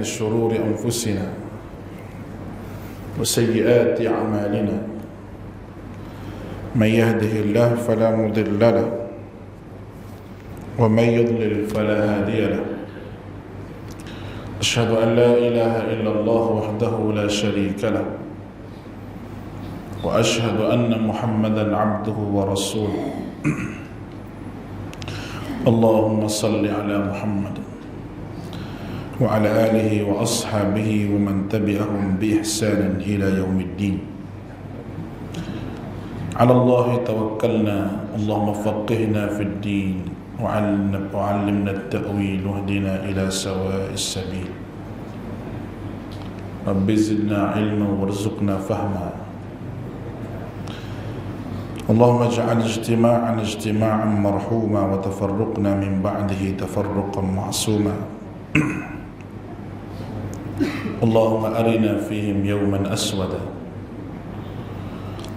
شرور أنفسنا وسيئات أعمالنا من يهده الله فلا مضل له ومن يضلل فلا هادي له أشهد أن لا إله إلا الله وحده لا شريك له وأشهد أن محمدا عبده ورسوله اللهم صل على محمد وعلى آله وأصحابه ومن تبعهم بإحسان إلى يوم الدين. على الله توكلنا اللهم فقهنا في الدين وعلمنا التأويل واهدنا إلى سواء السبيل. رب زدنا علما وارزقنا فهما. اللهم اجعل اجتماعنا اجتماعا مرحوما وتفرقنا من بعده تفرقا معصوما. اللهم أرنا فيهم يوما أسودا.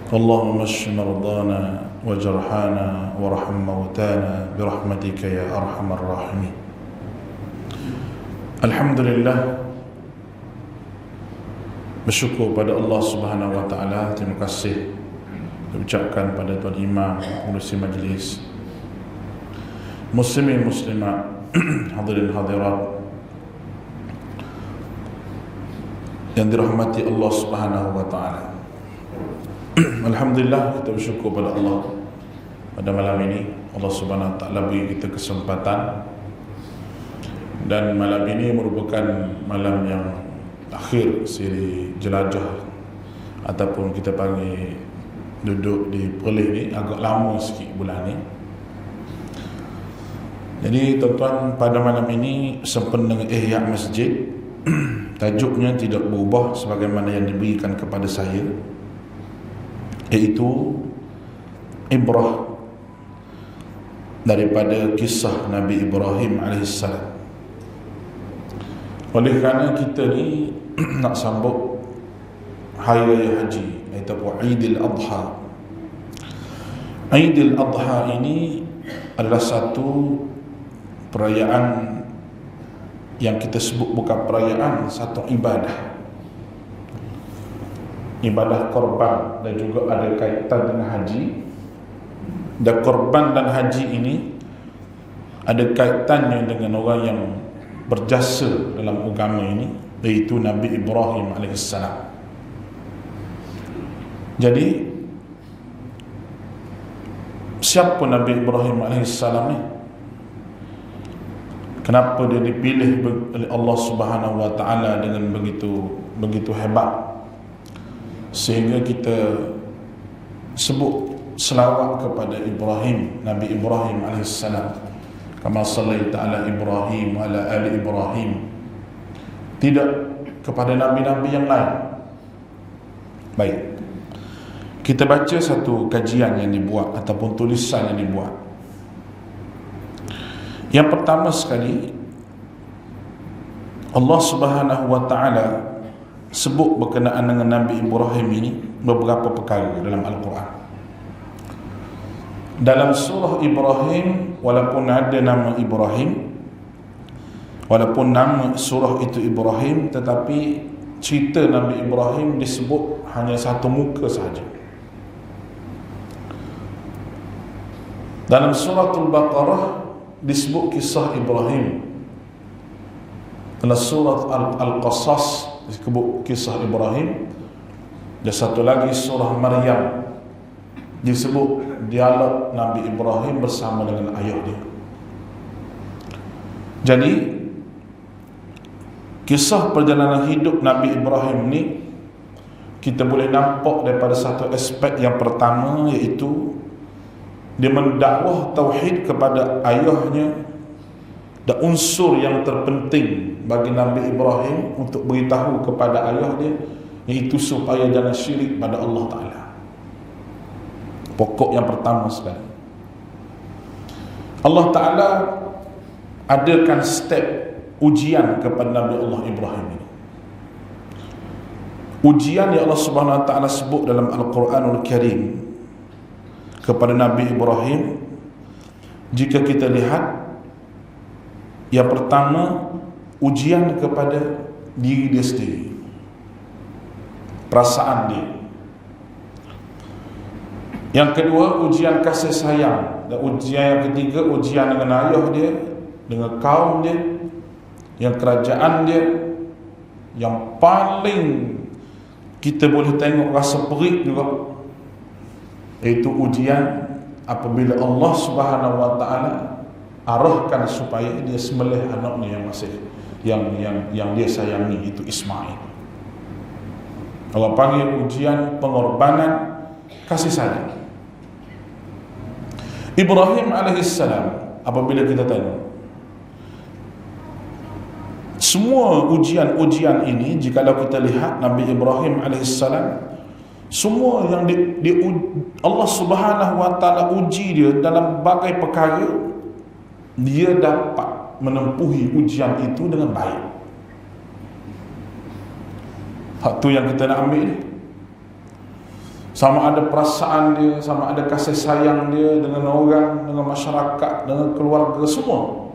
اللهم اشف مرضانا وجرحانا وارحم موتانا برحمتك يا أرحم الراحمين. Alhamdulillah, bersyukur pada Allah Subhanahu wa taala. Terima kasih diucapkan pada Tuan Imam, pengurusi majlis, muslimin muslimat, hadirin hadirat yang dirahmati Allah Subhanahu wa taala. Alhamdulillah, kita bersyukur pada Allah pada malam ini. Allah Subhanahu wa taala beri kita kesempatan, dan malam ini merupakan malam yang akhir siri jelajah ataupun kita panggil duduk di Perlis ni. Agak lama sikit bulan ni. Jadi tuan-tuan, pada malam ini sempena dengan ihya masjid. Tajuknya tidak berubah sebagaimana yang diberikan kepada saya, iaitu ibrah daripada kisah Nabi Ibrahim AS. Oleh kerana kita ni nak sambut Hari Raya Haji, iaitu Aidil Adha. Aidil Adha ini adalah satu perayaan yang kita sebut bukan perayaan, satu ibadah. Ibadah korban, dan juga ada kaitan dengan haji. Dan korban dan haji ini ada kaitannya dengan orang yang berjasa dalam agama ini, iaitu Nabi Ibrahim AS. Jadi siapa Nabi Ibrahim AS ni? Kenapa dia dipilih oleh Allah Subhanahu wa taala dengan begitu hebat sehingga kita sebut selawat kepada Ibrahim, Nabi Ibrahim AS. Kama sallaita ala Ibrahim wa ala ali Ibrahim. Tidak kepada nabi-nabi yang lain. Baik, kita baca satu kajian yang dibuat ataupun tulisan yang dibuat. Yang pertama sekali, Allah Subhanahu wa taala sebut berkenaan dengan Nabi Ibrahim ini beberapa perkara dalam Al-Quran. Dalam surah Ibrahim, walaupun ada nama Ibrahim, walaupun nama surah itu Ibrahim, tetapi cerita Nabi Ibrahim disebut hanya satu muka sahaja. Dalam suratul Baqarah disebut kisah Ibrahim. Dalam surat Al-Qasas disebut kisah Ibrahim. Dan satu lagi surah Maryam disebut dialog Nabi Ibrahim bersama dengan ayah dia. Jadi kisah perjalanan hidup Nabi Ibrahim ni kita boleh nampak daripada satu aspek yang pertama, iaitu dia mendakwah tauhid kepada ayahnya. Dan unsur yang terpenting bagi Nabi Ibrahim untuk beritahu kepada ayah dia, iaitu supaya jangan syirik pada Allah Ta'ala. Pokok yang pertama sekali. Allah Ta'ala adakan step ujian kepada Nabi Allah Ibrahim ini. Ujian yang Allah Subhanahu Wa Ta'ala sebut dalam Al-Quranul Karim kepada Nabi Ibrahim, jika kita lihat, yang pertama ujian kepada diri dia sendiri, perasaan dia. Yang kedua, ujian kasih sayang. Dan ujian yang ketiga, ujian dengan ayah dia, dengan kaum dia, yang kerajaan dia. Yang paling kita boleh tengok rasa perit juga, iaitu ujian apabila Allah Subhanahu wa taala arahkan supaya dia sembelih anaknya yang masih yang dia sayangi, itu Ismail. Allah panggil ujian pengorbanan kasih sayang. Ibrahim alaihissalam, apabila kita tengok semua ujian-ujian ini, jikalau kita lihat Nabi Ibrahim alaihissalam, semua yang Allah Subhanahu wa taala uji dia dalam berbagai perkara, dia dapat menempuhi ujian itu dengan baik. Hak tu yang kita nak ambil ni. Sama ada perasaan dia, sama ada kasih sayang dia dengan orang, dengan masyarakat, dengan keluarga, semua.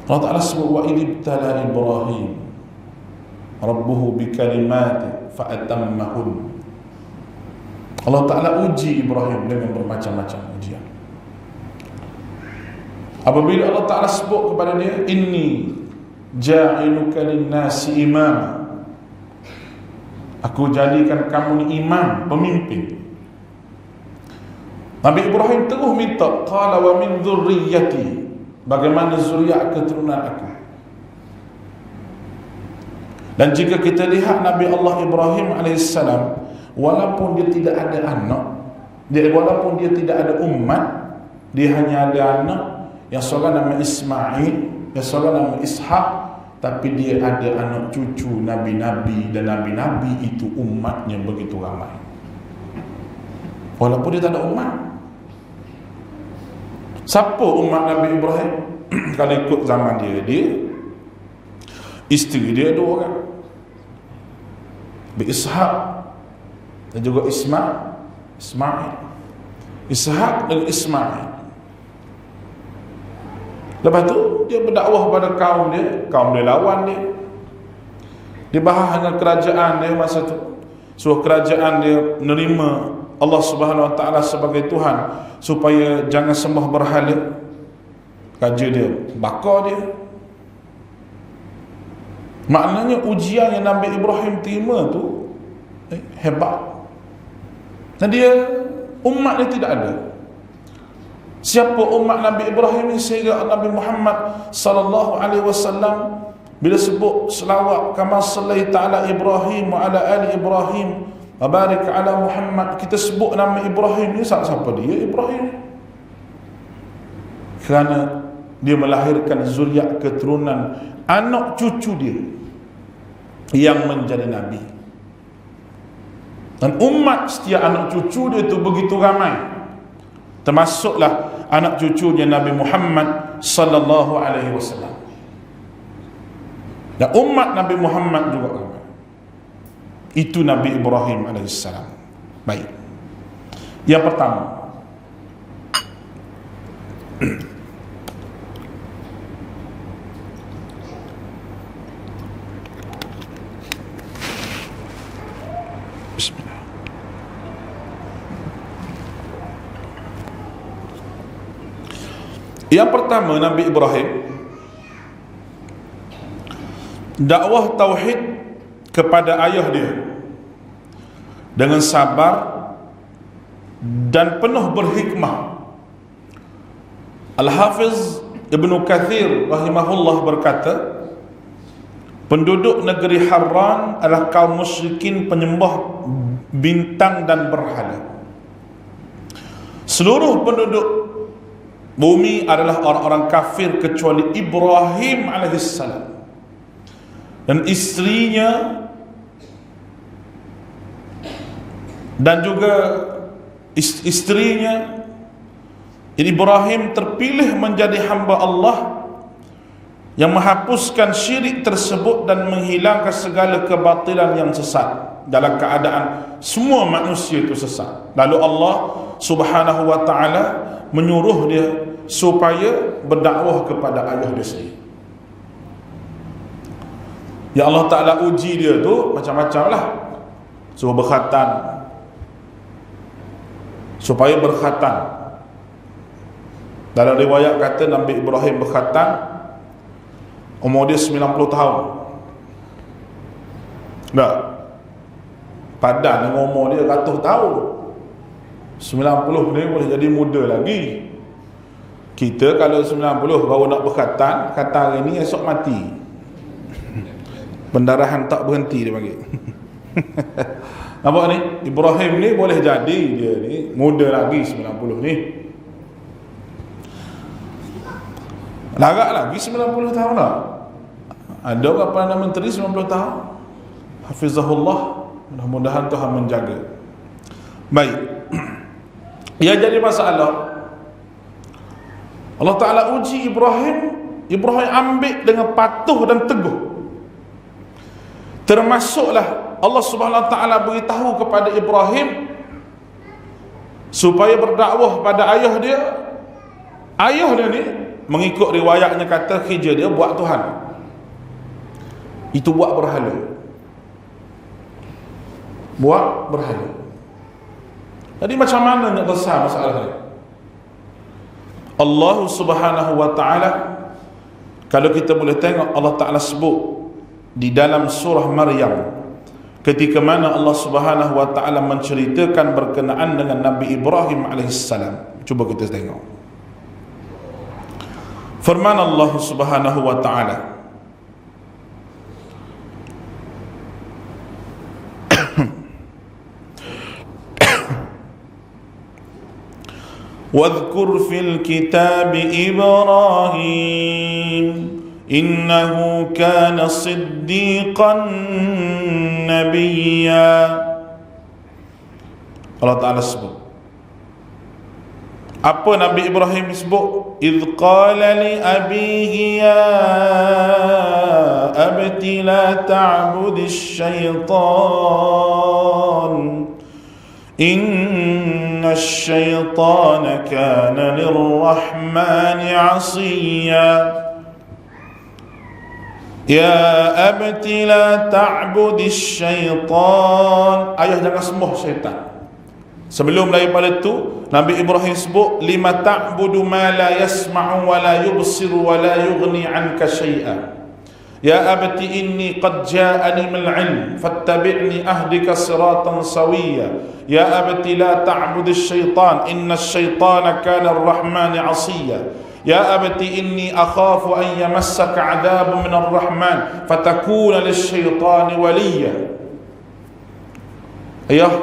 Allah Ta'ala sebut, wa idibtala Ibrahim rabbuhu bikalimatin fa'atammahun. Allah Ta'ala uji Ibrahim dengan bermacam-macam ujian. Apabila Allah Ta'ala sebut kepada dia, inni ja'iluka linnasi imama, aku jadikan kamu ni imam, pemimpin. Nabi Ibrahim terus minta, qala wa min dzurriyyati, bagaimana zuriat keturunan aku. Dan jika kita lihat Nabi Allah Ibrahim alaihissalam, walaupun dia tidak ada anak, walaupun dia tidak ada umat, dia hanya ada anak, yang seorang nama Ismail, yang seorang nama Ishak, tapi dia ada anak cucu Nabi-Nabi, dan Nabi-Nabi itu umatnya begitu ramai. Walaupun dia tak ada umat. Siapa umat Nabi Ibrahim? Kalau ikut zaman dia, isteri dia dua orang, Ishak dan juga Ismail. Ishak dan Ismail. Lepas tu dia berdakwah pada kaum dia lawan dia. Dia bahas dengan kerajaan dia masa tu. Suruh kerajaan dia menerima Allah Subhanahu wa taala sebagai Tuhan, supaya jangan sembah berhala. Raja dia bakar dia. Maknanya ujian yang Nabi Ibrahim terima tu hebat. Dan dia, umat dia tidak ada. Siapa umat Nabi Ibrahim ni, sehingga Nabi Muhammad sallallahu alaihi wasallam bila sebut selawat kama sallaita ala Ibrahim wa ala ali Ibrahim wa barik ala Muhammad, kita sebut nama Ibrahim ni, siapa dia Ibrahim? Kerana dia melahirkan zuriat keturunan, anak cucu dia yang menjadi nabi. Dan umat setiap anak cucu dia tu begitu ramai, termasuklah anak cucunya Nabi Muhammad sallallahu alaihi wasallam. Dan umat Nabi Muhammad juga ramai. Itu Nabi Ibrahim alaihissalam. Baik. Yang pertama, Bismillah. Yang pertama, Nabi Ibrahim dakwah tauhid kepada ayah dia dengan sabar dan penuh berhikmah. Al-Hafiz Ibnu Kathir rahimahullah berkata, penduduk negeri Harran adalah kaum musyrikin penyembah bintang dan berhala. Seluruh penduduk bumi adalah orang-orang kafir kecuali Ibrahim alaihissalam dan istrinya, dan juga istrinya. Ibrahim terpilih menjadi hamba Allah yang menghapuskan syirik tersebut dan menghilangkan segala kebatilan yang sesat, dalam keadaan semua manusia itu sesat. Lalu Allah Subhanahu wa ta'ala menyuruh dia supaya berdakwah kepada ayah dia sendiri. Ya Allah Ta'ala uji dia tu macam-macam lah. Suruh berkhatan, supaya berkhatan. Dalam riwayat kata Nabi Ibrahim berkhatan umur dia 90 tahun. Tak, padan dengan umur dia 100 tahun. 90 ni boleh jadi muda lagi. Kita kalau 90 baru nak berkhatan, kata hari ni esok mati. Pendarahan tak berhenti dia panggil. Nampak ni, Ibrahim ni boleh jadi dia ni muda lagi 90 ni. Larat lagi 90 tahun lah. Ada orang Perdana Menteri 90 tahun. Hafizahullah, mudah-mudahan Tuhan menjaga. Baik. Yang jadi masalah, Allah Ta'ala uji Ibrahim. Ibrahim ambil dengan patuh dan teguh. Termasuklah Allah Subhanahu Wa Ta'ala beritahu kepada Ibrahim supaya berdakwah pada ayah dia. Ayah dia ni mengikut riwayatnya kata kerja dia buat Tuhan, itu buat berhala. Buat berhala. Jadi macam mana nak besar masalah ni? Allah Subhanahu Wa Ta'ala, kalau kita boleh tengok, Allah Ta'ala sebut di dalam surah Maryam ketika mana Allah Subhanahu Wa Ta'ala menceritakan berkenaan dengan Nabi Ibrahim alaihissalam. Cuba kita tengok firman Allah Subhanahu Wa Ta'ala, واذكر في الكتاب إبراهيم إنه كان صديقا نبيا. Allah Ta'ala sebut apa Nabi Ibrahim sebut? إذ قال لأبيه يا أبت لا تعبد الشيطان إن الشيطان كان للرحمن عصيا. Ya abti la ta'budis syaitan. Ayah jangan sembah syaitan. Sebelum daripada itu Nabi Ibrahim sebut lima ta'budu ma la yasma'u wa la yubsiru wa la yughni 'anka syai'a. Ya abti inni qad ja'ani minal 'ilm fattabi'ni ahdika siratan sawiyya. Ya abti la ta'budis syaitan innas syaitana kana ar-rahmani 'asiyya. Ya abati inni akhafu an yamassaka 'adabun minar rahman fatakuna lisyaitani waliya. Ayah,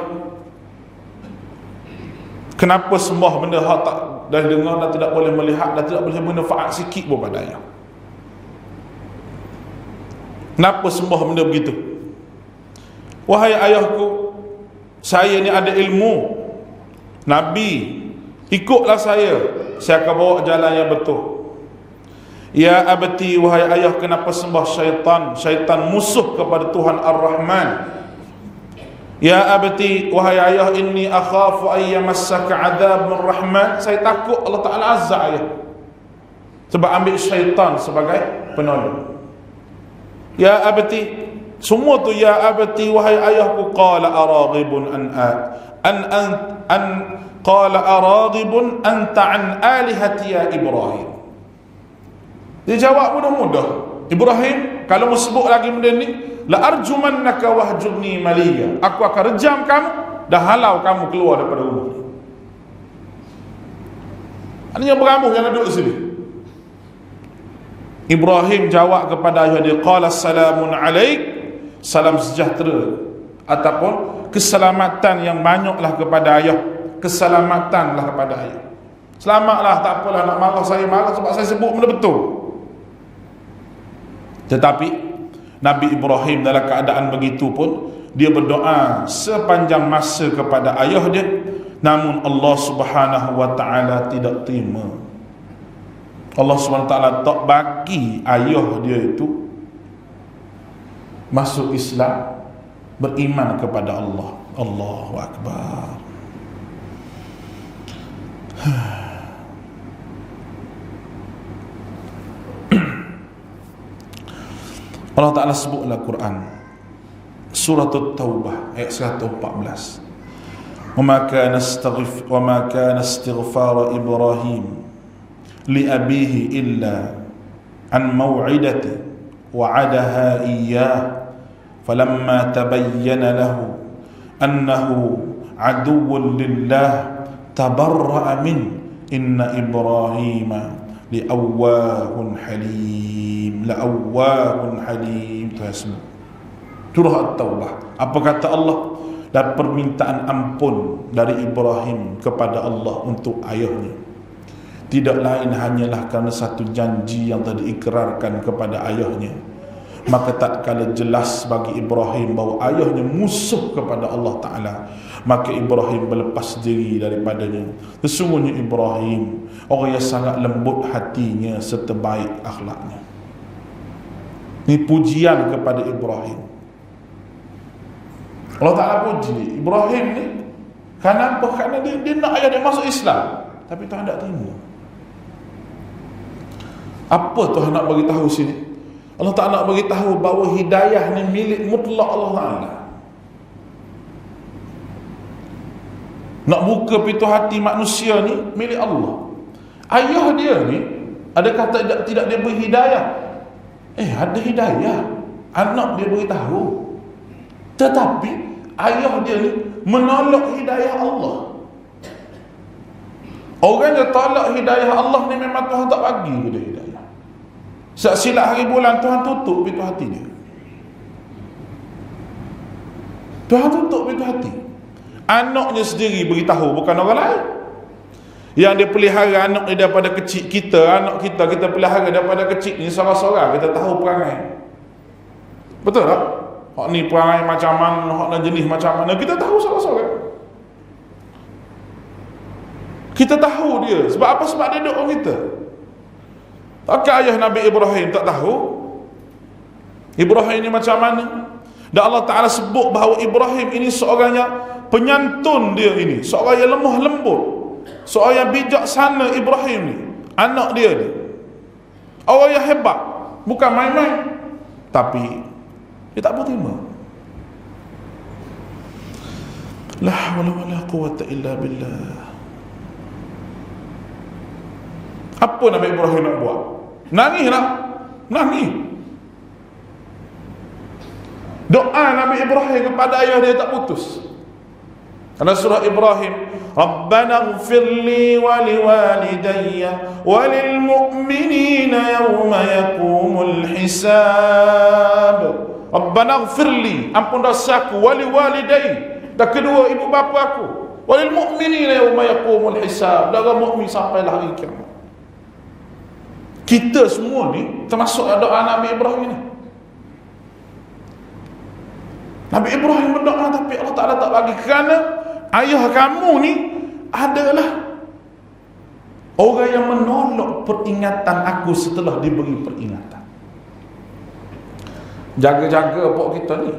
kenapa sembah benda hak tak dah dengar dan tidak boleh melihat dan tidak boleh bermanfaat sikit pun pada ayah? Kenapa sembah benda begitu? Wahai ayahku, saya ni ada ilmu Nabi, ikutlah saya akan bawa jalan yang betul. Ya abati, wahai ayah, kenapa sembah syaitan? Syaitan musuh kepada Tuhan Ar-Rahman. Ya abati, wahai ayah, inni akhafu an yamassaka 'adabur rahman. Saya takut Allah Ta'ala azab ayah, sebab ambil syaitan sebagai penolong. Ya abati, semua tu ya abati, wahai ayahku. Qala araghibun qala araghibun anta an alihati ya Ibrahim. Dia jawab mudah-mudah. Ibrahim, kalau mau sebut lagi benda ni, la arjumannaka wahjurni maliya. Aku akan rejam kamu dan halau kamu keluar daripada rumah ni. Artinya berambuh, jangan duduk sini. Ibrahim jawab kepada ayah dia, qala salamun alaik, salam sejahtera ataupun keselamatan yang banyaklah kepada ayah. Keselamatanlah kepada ayah. Selamatlah, tak apalah nak marah saya marah sebab saya sebut benda betul. Tetapi Nabi Ibrahim dalam keadaan begitu pun dia berdoa sepanjang masa kepada ayah dia, namun Allah Subhanahu Wa Ta'ala tidak terima. Allah Subhanahu Wa Ta'ala tak bagi ayah dia itu masuk Islam, beriman kepada Allah. Allahu Akbar. Allah Ta'ala sebut dalam Quran surah At-Taubah ayat 114, وَمَا كَانَ اسْتِغْفَارَ إِبْرَاهِيمَ لِأَبِيهِ إِلَّا عَنْ مَوْعِدَةٍ وَعَدَهَا إِيَّاهُ فَلَمَّا تَبَيَّنَ لَهُ أَنَّهُ عَدُوٌّ لِلَّهِ تَبَرَّأَ مِنْهُ إِنَّ إِبْرَاهِيمَ لِأَوَّاهٌ حَلِيمٌ لَأَوَّاهٌ حَلِيمٌ. Surah At-Taubah. Apa kata Allah? Dan permintaan ampun dari Ibrahim kepada Allah untuk ayahnya tidak lain hanyalah kerana satu janji yang telah diikrarkan kepada ayahnya. Maka tak kala jelas bagi Ibrahim bahawa ayahnya musuh kepada Allah Ta'ala, maka Ibrahim berlepas diri daripadanya. Sesungguhnya Ibrahim orang yang sangat lembut hatinya serta baik akhlaknya. Ini pujian kepada Ibrahim. Allah Ta'ala puji Ibrahim ni. Kenapa? Kerana dia nak ayah dia masuk Islam, tapi Tuhan tak terima. Apa Tuhan nak bagi tahu sini? Allah Ta'ala nak bagi tahu bahawa hidayah ni milik mutlak Allah Ta'ala. Nak buka pintu hati manusia ni milik Allah. Ayah dia ni, adakah tidak dia beri hidayah? Ada hidayah. Anak dia beri tahu. Tetapi ayah dia ni menolak hidayah Allah. Orang yang tolak hidayah Allah ni memang Tuhan tak bagi dia hidayah. Silap hari bulan Tuhan tutup pintu hati dia. Tuhan tutup pintu hati. Anaknya sendiri beritahu, bukan orang lain. Yang dia pelihara anak dia daripada kecil. Anak kita pelihara daripada kecil ni seorang-seorang kita tahu perangai. Betul tak? Hak ni perangai macam mana, hak ni jenis macam mana, kita tahu seorang-seorang. Kita tahu dia. Sebab apa? Sebab dia duduk kita. Takkan ayah Nabi Ibrahim tak tahu Ibrahim ni macam mana? Dan Allah Ta'ala sebut bahawa Ibrahim ini seorang yang penyantun dia ini, seorang yang lemah lembut, seorang yang bijaksana. Ibrahim ni anak dia ni orang yang hebat, bukan main-main. Tapi dia tak berterima. La hawla wa la quwwata illa billah. Apa Nabi Ibrahim nak buat? Nangis nak? Nangis. Doa Nabi Ibrahim kepada ayah dia tak putus. Karena surah Ibrahim, Rabbana ighfirli wa liwalidayya wa lil mu'minina yawma yaqumul hisab. Rabbana ighfirli, ampun dosaku, wa liwalidayya, dan kedua ibu bapa aku, wa lil mu'minina yawma yaqumul hisab, dan orang mukmin sampai hari kiamat. Kita semua ni termasuk doa Nabi Ibrahim ni. Nabi Ibrahim berdoa tapi Allah Ta'ala tak bagi, kerana ayah kamu ni adalah orang yang menolak peringatan aku setelah diberi peringatan. Jaga-jaga pok kita ni.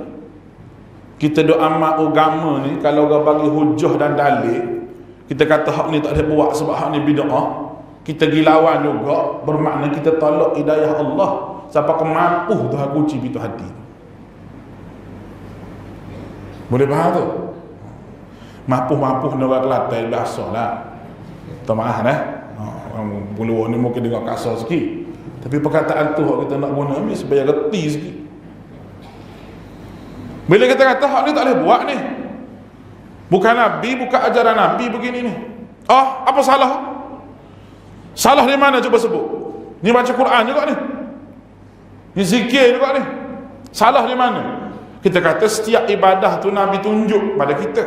Kita duk amat agama ni, kalau orang bagi hujah dan dalil, kita kata hak ni tak boleh buat sebab hak ni bid'ah, kita gilawan juga, bermakna kita tolak hidayah Allah. Sampai kemampu Tuhan kunci pintu hati. Boleh faham tu? Mampu-mampu orang Kelantan biasa lah. Tak maaf orang bulu ni mungkin dengar kasar sikit, tapi perkataan tu hak kita nak guna ni supaya reti sikit. Bila kita kata hak ni tak boleh buat ni, bukan Nabi, bukan ajaran Nabi begini ni. Apa salah? Salah di mana cuba sebut? Ni baca Quran juga ni. Ni zikir juga ni. Salah di mana? Kita kata setiap ibadah tu Nabi tunjuk pada kita.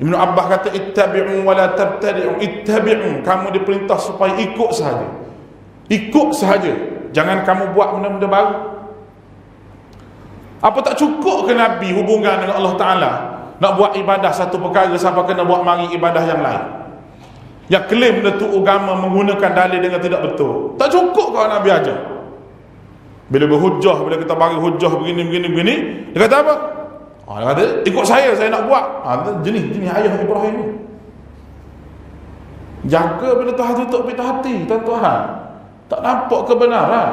Ibn Abbas kata ittabi'u wa la tabtadi'u. Ittabi'u, kamu diperintah supaya ikut sahaja. Ikut sahaja. Jangan kamu buat benda-benda baru. Apa tak cukup ke Nabi hubungan dengan Allah Ta'ala? Nak buat ibadah satu perkara sampai kena buat mari ibadah yang lain. Yang klaim benda tu agama menggunakan dalil dengan tidak betul. Tak cukup kalau Nabi ajar. Bila berhujah, bila kita bagi hujah begini, dia kata apa? Dia kata, ikut saya nak buat. Jenis ayah Ibrahim ni. Jaga bila Tuhan tutup pintu hati, tuan-tuan. Tak nampak kebenaran.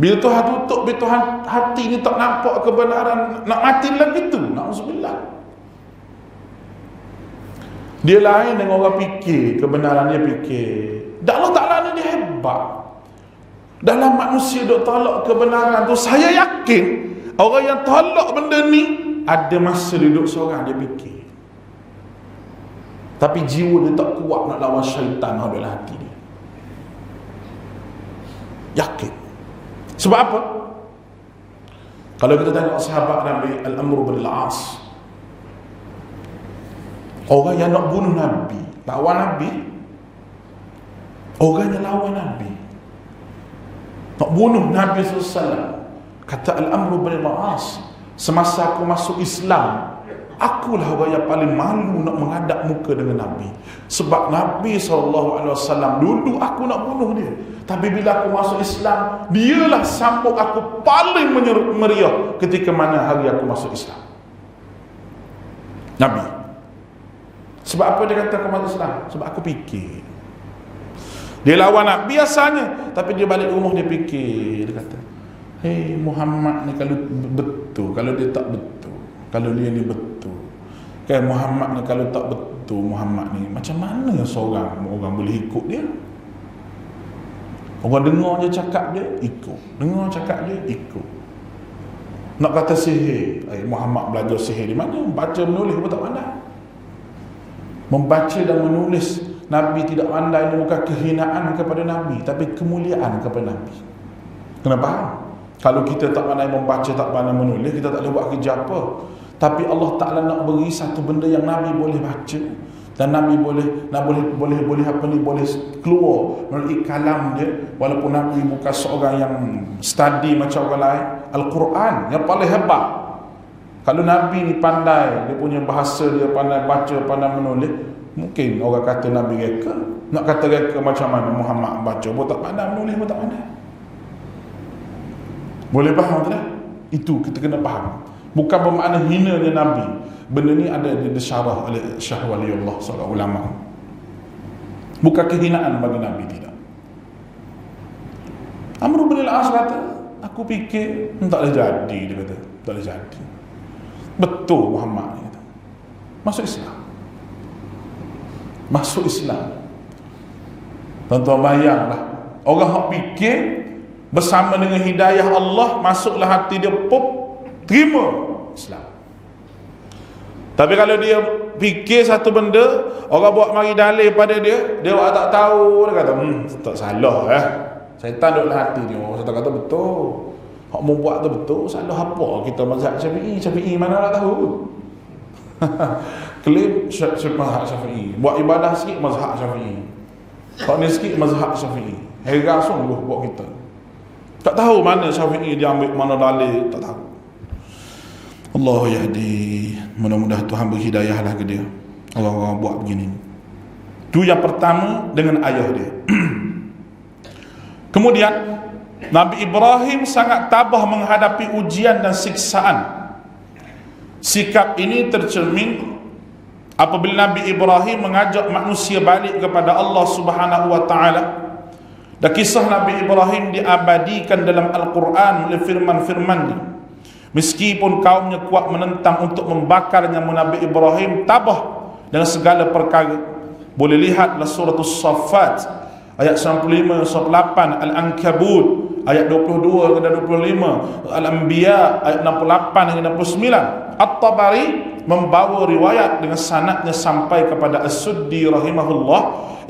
Bila Tuhan tutup, bila Tuhan hati ni tak nampak kebenaran, nak mati lagi tu. Na'udzubillah. Dia lain dengan orang fikir kebenaran, dia fikir. Dan Allah Ta'ala ni dia hebat. Dalam manusia duk tolak kebenaran tu, saya yakin orang yang tolak benda ni ada masa dia duduk seorang, dia fikir. Tapi jiwa dia tak kuat nak lawan syaitan dalam hati dia. Yakin. Sebab apa? Kalau kita tengok sahabat Nabi Al-Amr bin Al-As, orang yang nak bunuh Nabi, lawan Nabi, orang yang lawan Nabi, nak bunuh Nabi SAW. Kata Al-Amr bin Al-As, semasa aku masuk Islam, akulah orang yang paling malu nak menghadap muka dengan Nabi. Sebab Nabi SAW dulu aku nak bunuh dia, tapi bila aku masuk Islam, dialah sambut aku paling meriah ketika mana hari aku masuk Islam. Nabi. Sebab apa dia kata aku masuk Islam? Sebab aku fikir. Dia lawan Nabi biasanya, tapi dia balik rumah dia fikir. Dia kata, hey, Muhammad ni kalau betul, kalau dia tak betul, kalau dia ni betul, kan Muhammad ni kalau tak betul, Muhammad ni macam mana seorang orang boleh ikut dia? Orang dengar je cakap dia, ikut. Dengar cakap dia, ikut. Nak kata sihir, Muhammad belajar sihir di mana? Baca menulis pun tak pandai. Membaca dan menulis Nabi tidak pandai, ini bukan kehinaan kepada Nabi, tapi kemuliaan kepada Nabi. Kena faham? Kalau kita tak pandai membaca, tak pandai menulis, kita tak boleh buat kerja apa. Tapi Allah Ta'ala nak beri satu benda yang Nabi boleh baca, dan Nabi boleh keluar melalui kalam dia. Walaupun Nabi bukan seorang yang study macam orang lain, Al-Quran yang paling hebat. Kalau Nabi ni pandai, dia punya bahasa dia pandai baca, pandai menulis, mungkin orang kata Nabi reka. Nak kata reka macam mana Muhammad baca pun tak pandai, menulis pun tak pandai. Boleh faham tak? Itu kita kena faham. Bukan bermakna hinanya Nabi. Benda ni ada disyarah oleh Syekh Waliullah, seorang ulama. Bukan kehinaan bagi Nabi, tidak. Amr bin Al-As kata, aku fikir tak boleh jadi. Dia kata, tak boleh jadi. Betul Muhammad ni kata. Masuk Islam. Masuk Islam. Tuan-tuan bayanglah, orang yang fikir bersama dengan hidayah Allah, masuklah hati dia, pop, terima Islam. Tapi kalau dia fikir satu benda, orang buat mari dalil pada dia, dia tak tahu, dia kata, tak salah syaitan duduk dalam hati dia. Syaitan kata betul, hak mu buat tu betul, salah apa kita mazhab Syafi'i mana nak tahu. Klaim Syafi'i, buat ibadah sikit mazhab Syafi'i, hak ni sikit mazhab Syafi'i. Heran sungguh buat kita. Tak tahu mana Syafi'i dia ambil mana dalil, tak tahu. Allah yahdi. Mudah-mudahan Tuhan berhidayahlah ke dia, orang-orang buat begini. Itu yang pertama dengan ayah dia. Kemudian Nabi Ibrahim sangat tabah menghadapi ujian dan siksaan. Sikap ini tercermin apabila Nabi Ibrahim mengajak manusia balik kepada Allah Subhanahu wa taala. Dan kisah Nabi Ibrahim diabadikan dalam Al-Quran oleh firman-firman-Nya. Meskipun kaumnya kuat menentang untuk membakarnya, Nabi Ibrahim tabah dengan segala perkara. Boleh lihatlah surah As-Saffat ayat 95 98, Al-Ankabut ayat 22 dan 25, Al-Anbiya ayat 68 hingga 69. At-Tabari membawa riwayat dengan sanadnya sampai kepada As-Suddi rahimahullah.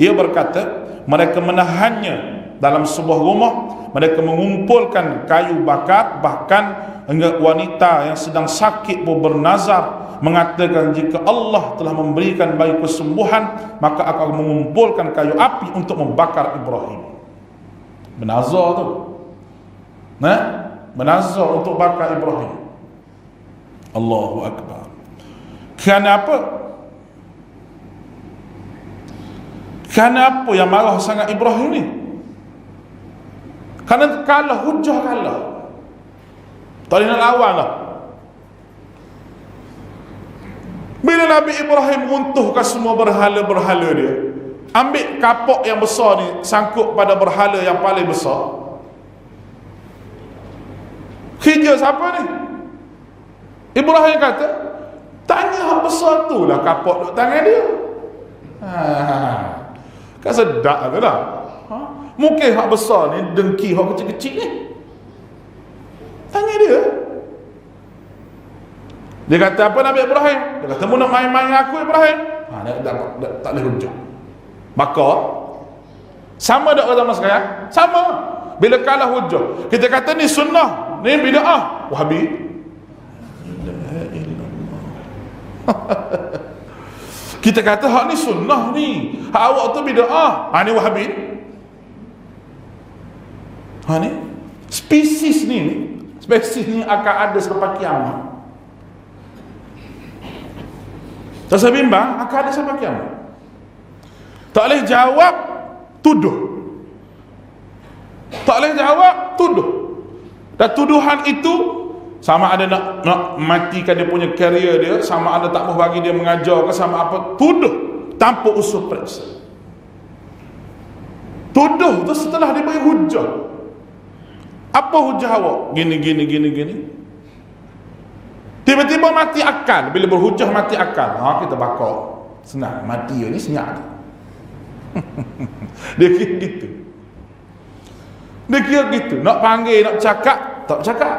Ia berkata, mereka menahannya dalam sebuah rumah, mereka mengumpulkan kayu bakar, bahkan hingga wanita yang sedang sakit pun bernazar, mengatakan jika Allah telah memberikan bagi kesembuhan, maka akan mengumpulkan kayu api untuk membakar Ibrahim. Bernazar tu, bernazar untuk bakar Ibrahim. Allahu Akbar. Kenapa? Kenapa yang marah sangat Ibrahim ni? Kerana kalah, hujah kalah, tak boleh nak lawan lah. Bila Nabi Ibrahim runtuhkan semua berhala-berhala dia, ambil kapok yang besar ni, sangkut pada berhala yang paling besar, Hijau siapa ni? Ibrahim kata, tanya hak besar tu lah kapok duk tangan dia. Kan sedap ke tak? Mungkin hak besar ni dengki hak kecil-kecil ni. Tanya dia. Dia kata apa Nabi Ibrahim? Dia kata, mu nak main-main dengan aku Ibrahim? Tak boleh hujah. Maka sama tak kata mas sekarang? Sama. Bila kalah hujah, kita kata ni sunnah, ni bid'ah, Wahabi. Kita kata hak ni sunnah ni, hak awak tu bid'ah, ni Wahabi. Ni spesies ni akan ada sampai kiamat. Tak usah bimbang, akan ada sampai kiamat. Tak boleh jawab, tuduh. Tak boleh jawab, tuduh. Dan tuduhan itu sama ada nak matikan dia punya karier dia, sama ada tak mau bagi dia mengajar ke, sama apa, tuduh tanpa usul periksa. Tuduh tu setelah dia bagi hujah. Apa hujah awak? Gini. Tiba-tiba mati akal. Bila berhujah mati akal, kita bakar. Senang, mati ni senyap. Dia kira gitu. Nak panggil, nak cakap, tak cakap.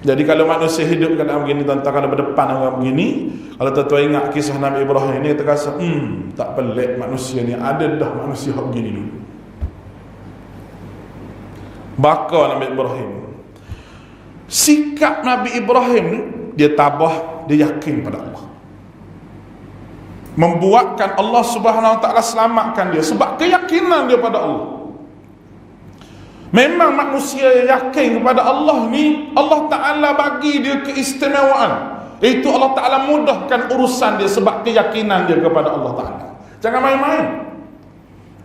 Jadi kalau manusia hidup dalam begini, tuan-tuan, kalau berdepan orang begini, kalau tuan-tuan ingat kisah Nabi Ibrahim ni, kita rasa tak pelik manusia ni, ada dah manusia begini dulu. Bakar Nabi Ibrahim. Sikap Nabi Ibrahim ni, dia tabah, dia yakin pada Allah, membuatkan Allah Subhanahu Wa Taala selamatkan dia sebab keyakinan dia pada Allah. Memang manusia yakin kepada Allah ni, Allah Ta'ala bagi dia keistimewaan, iaitu Allah Ta'ala mudahkan urusan dia sebab keyakinan dia kepada Allah Ta'ala. Jangan main-main.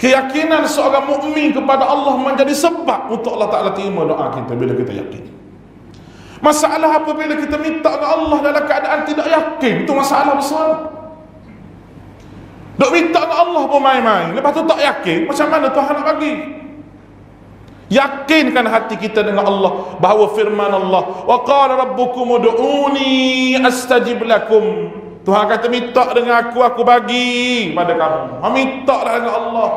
Keyakinan seorang mukmin kepada Allah menjadi sebab untuk Allah Ta'ala terima doa kita bila kita yakin. Masalah apabila kita minta ke Allah dalam keadaan tidak yakin, itu masalah besar. Dok minta ke Allah pun main-main, lepas tu tak yakin, macam mana Tuhan nak bagi? Yakinkan hati kita dengan Allah, bahawa firman Allah, wa qala rabbukum ud'uni astajib lakum. Tuhan kata, minta dengan aku bagi pada kamu. Minta dah dengan Allah.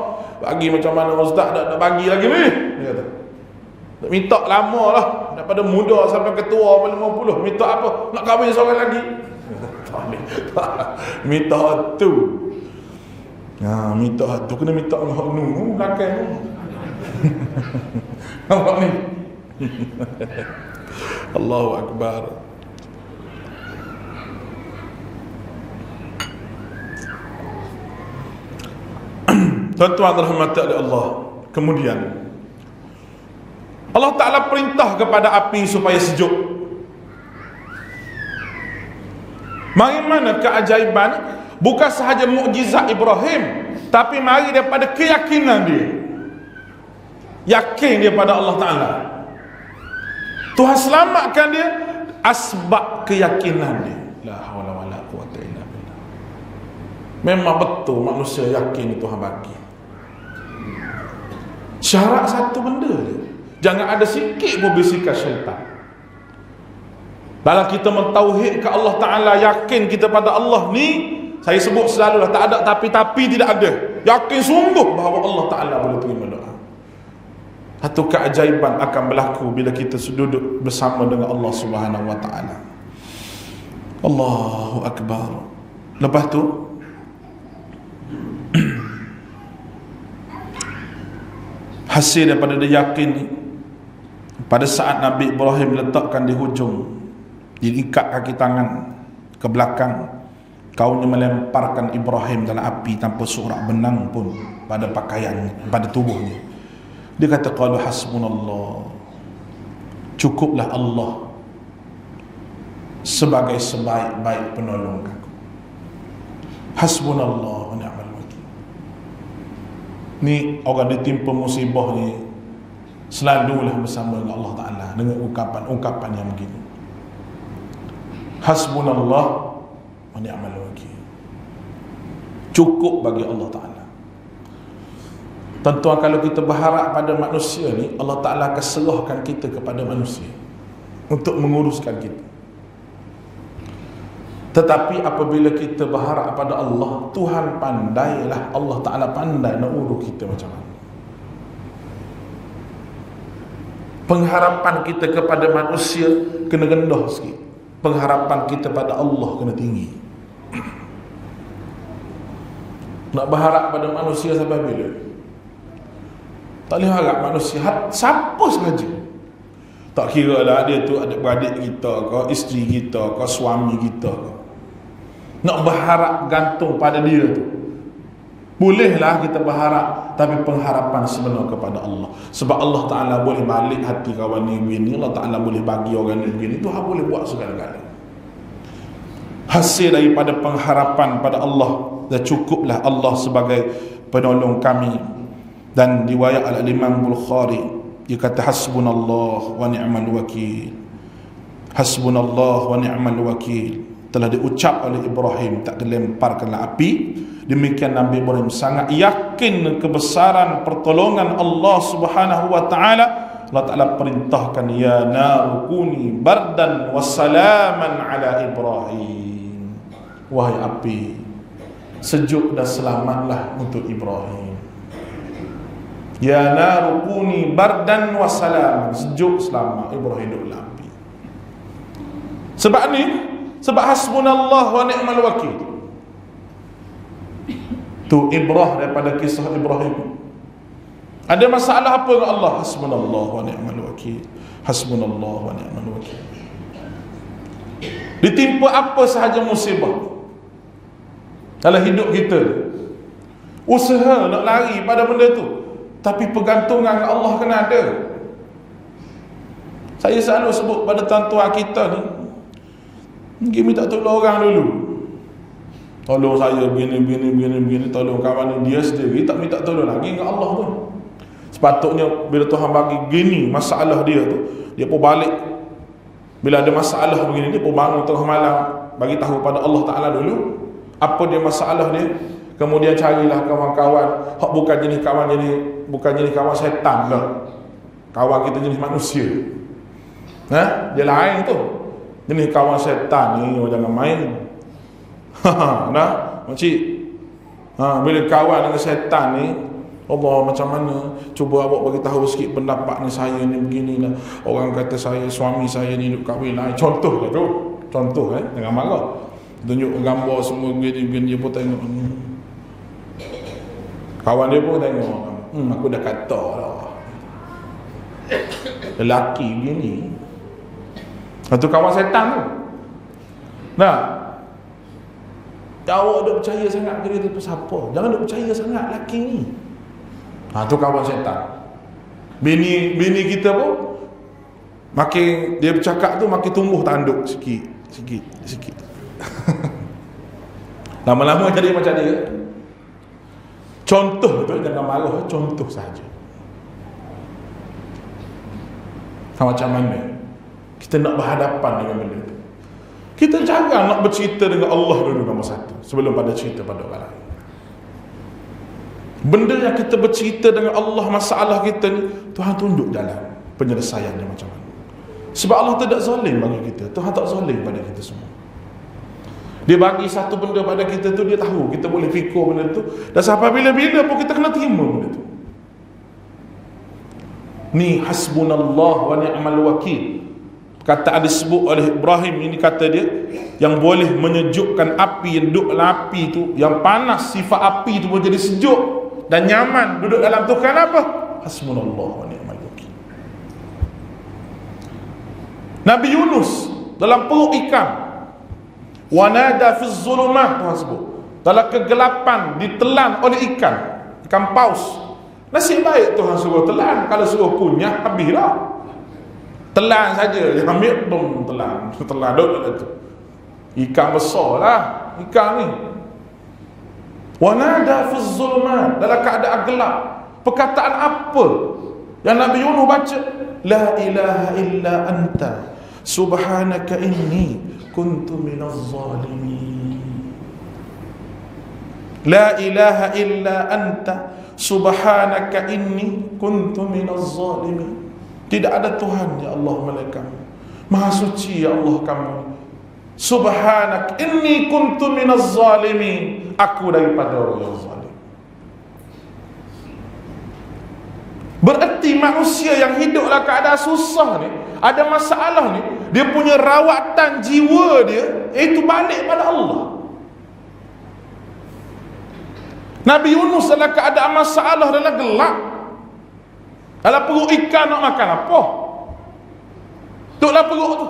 Bagi macam mana ustaz, tak bagi lagi ni, dia kata. Tak minta lama lah, daripada muda sampai ketua 50, minta apa? Nak kahwin seorang lagi? Minta tu. Minta tu kena minta dengan hak nu belakang tu. Nampak ni? Allahu Akbar. Tuan-tuan rahmati oleh Allah. Kemudian Allah Ta'ala perintah kepada api supaya sejuk. Bagaimana keajaiban? Bukan sahaja mukjizat Ibrahim, tapi mari daripada keyakinan dia. Yakin dia pada Allah Ta'ala. Tuhan selamatkan dia asbab keyakinan dia. La hawla wala quwwata illa billah. Memang betul manusia yakin Tuhan bagi. Syarat satu benda dia, jangan ada sikit pun bisikan syaitan. Dalam kita mentauhidkan Allah Ta'ala, yakin kita pada Allah ni, saya sebut selalu lah, tak ada tapi-tapi, tidak ada. Yakin sungguh bahawa Allah Ta'ala boleh terima doa. Satu keajaiban akan berlaku bila kita duduk bersama dengan Allah Subhanahu Wa Ta'ala. Allahu Akbar. Lepas tu hasil daripada dia yakin ni, pada saat Nabi Ibrahim letakkan di hujung, diikat kaki tangan ke belakang, kaumnya melemparkan Ibrahim dalam api tanpa seorang benang pun pada pakaian, pada tubuhnya. Dia kata, qalu hasbunallah, cukuplah Allah sebagai sebaik-baik penolong aku. Hasbunallah wa ni'mal wakil. Ni orang ditimpa musibah ni selalulah bersama dengan Allah Ta'ala dengan ungkapan yang begini. Hasbunallah wa ni'mal wakil. Cukup bagi Allah Ta'ala. Tuan-tuan, kalau kita berharap pada manusia ni, Allah Ta'ala akan serahkan kita kepada manusia untuk menguruskan kita. Tetapi apabila kita berharap pada Allah, Tuhan pandailah, Allah Ta'ala pandai nak urus kita macam mana. Pengharapan kita kepada manusia kena rendah sikit, pengharapan kita pada Allah kena tinggi. Nak berharap pada manusia sampai bila? Tak boleh harap manusia siapa sahaja. Tak kira lah dia tu adik-beradik kita ke, isteri kita ke, suami kita ke. Nak berharap gantung pada dia tu, bolehlah kita berharap, tapi pengharapan sebenar kepada Allah. Sebab Allah Ta'ala boleh balik hati kawan ni begini, Allah Ta'ala boleh bagi orang ni begini. Tuhan boleh buat segala-gala. Hasil daripada pengharapan pada Allah, dan cukuplah Allah sebagai penolong kami. Dan riwayat Al-Imam Bukhari, dia kata hasbunallah wa ni'mal wakil. Hasbunallah wa ni'mal wakil telah diucap oleh Ibrahim, tak dilemparkanlah api. Demikian Nabi Ibrahim sangat yakin kebesaran pertolongan Allah Subhanahu wa taala. Allah Taala perintahkan, ya naru kuni bardan wa salaman ala Ibrahim. Wahai api, sejuk dan selamatlah untuk Ibrahim. Ya naru kuni bardan wa salaman, sejuk selamat Ibrahim duduk api. Sebab ni, sebab hasbunallah wa ni'mal wakil. Tu ibrah daripada kisah Ibrahim. Ada masalah apa dengan Allah? Hasbunallah wa ni'mal wakil. Hasbunallah wa ni'mal wakil. Ditimpa apa sahaja musibah dalam hidup kita, usaha nak lari pada benda tu, tapi pergantungan Allah kena ada. Saya selalu sebut pada tuan-tuan kita ni, pergi minta tolong orang dulu. Tolong saya begini, tolong kawan ni. Dia sendiri tak minta tolong lagi dengan Allah tu. Sepatutnya bila Tuhan bagi gini masalah dia tu, dia pun balik. Bila ada masalah begini, dia pun bangun tengah malam, bagi tahu pada Allah Ta'ala dulu apa dia masalah dia. Kemudian carilah kawan-kawan hak bukan jenis kawan syaitan lah. Kawan kita jenis manusia. Dia lain tu. Jenis kawan syaitan ni jangan main. Nah, makcik. Bila kawan dengan syaitan ni, Allah macam mana? Cuba awak bagi tahu sikit pendapat ni, saya ni begini lah. Orang kata saya, suami saya ni duk kahwin lain. Contoh lah tu. Contoh jangan marah. Tunjuk gambar semua begini, dia pun tengok. Kawan dia pun tengok. Aku dah kata lah. Lelaki begini. Itu kawan syaitan tu. Nah, awak duk percaya sangat ke dia tu siapa? Jangan duk percaya sangat lelaki ni. Tu kawan syaitan. Bini kita pun makin dia bercakap tu makin tumbuh tanduk sikit. Lama-lama jadi macam dia. Contoh tu, jangan marah, contoh saja. Macam mana kita nak berhadapan dengan benda tu? Kita jangan nak bercerita dengan Allah dulu nombor satu, sebelum pada cerita pada orang lain. Benda yang kita bercerita dengan Allah, masalah kita ni, Tuhan tunjuk dalam penyelesaiannya macam mana. Sebab Allah tidak zalim bagi kita. Tuhan tak zalim pada kita semua. Dia bagi satu benda pada kita tu, dia tahu kita boleh fikir benda tu, dan sampai bila-bila pun kita kena terima benda tu. Ni hasbunallah wa ni'mal wakil. Kata ada sebut oleh Ibrahim ini, kata dia yang boleh menyejukkan api, yang duduk dalam api tu, yang panas, sifat api tu pun jadi sejuk dan nyaman duduk dalam tu. Kenapa? Hasbunallah wa ni'mal wakil. Nabi Yunus dalam perut ikan, wanada fi zulumat, Tuhan sebut dalam kegelapan, ditelan oleh ikan paus. Nasib baik Tuhan suruh telan. Kalau suruh kunyah, habislah. Telan saja, ambil bom, telan duduk tu. Ikan besar lah ikan ni. Wanada fi zulumat, dalam keadaan gelap. Perkataan apa yang Nabi Yunus baca? La ilaha illa anta subhanaka inni kuntu minaz zalimin. La ilaha illa anta Subhanaka inni kuntu minaz zalimin. Tidak ada Tuhan ya Allah melainkan kamu. Maha suci ya Allah kamu. Subhanak inni kuntu minaz zalimin. Aku daripada orang yang zalim. Berarti manusia yang hidup dalam keadaan susah ni, ada masalah ni, dia punya rawatan jiwa dia itu balik pada Allah. Nabi Yunus dalam keadaan masalah, dalam gelap, dalam perut ikan nak makan apa? Duduk dalam perut tu,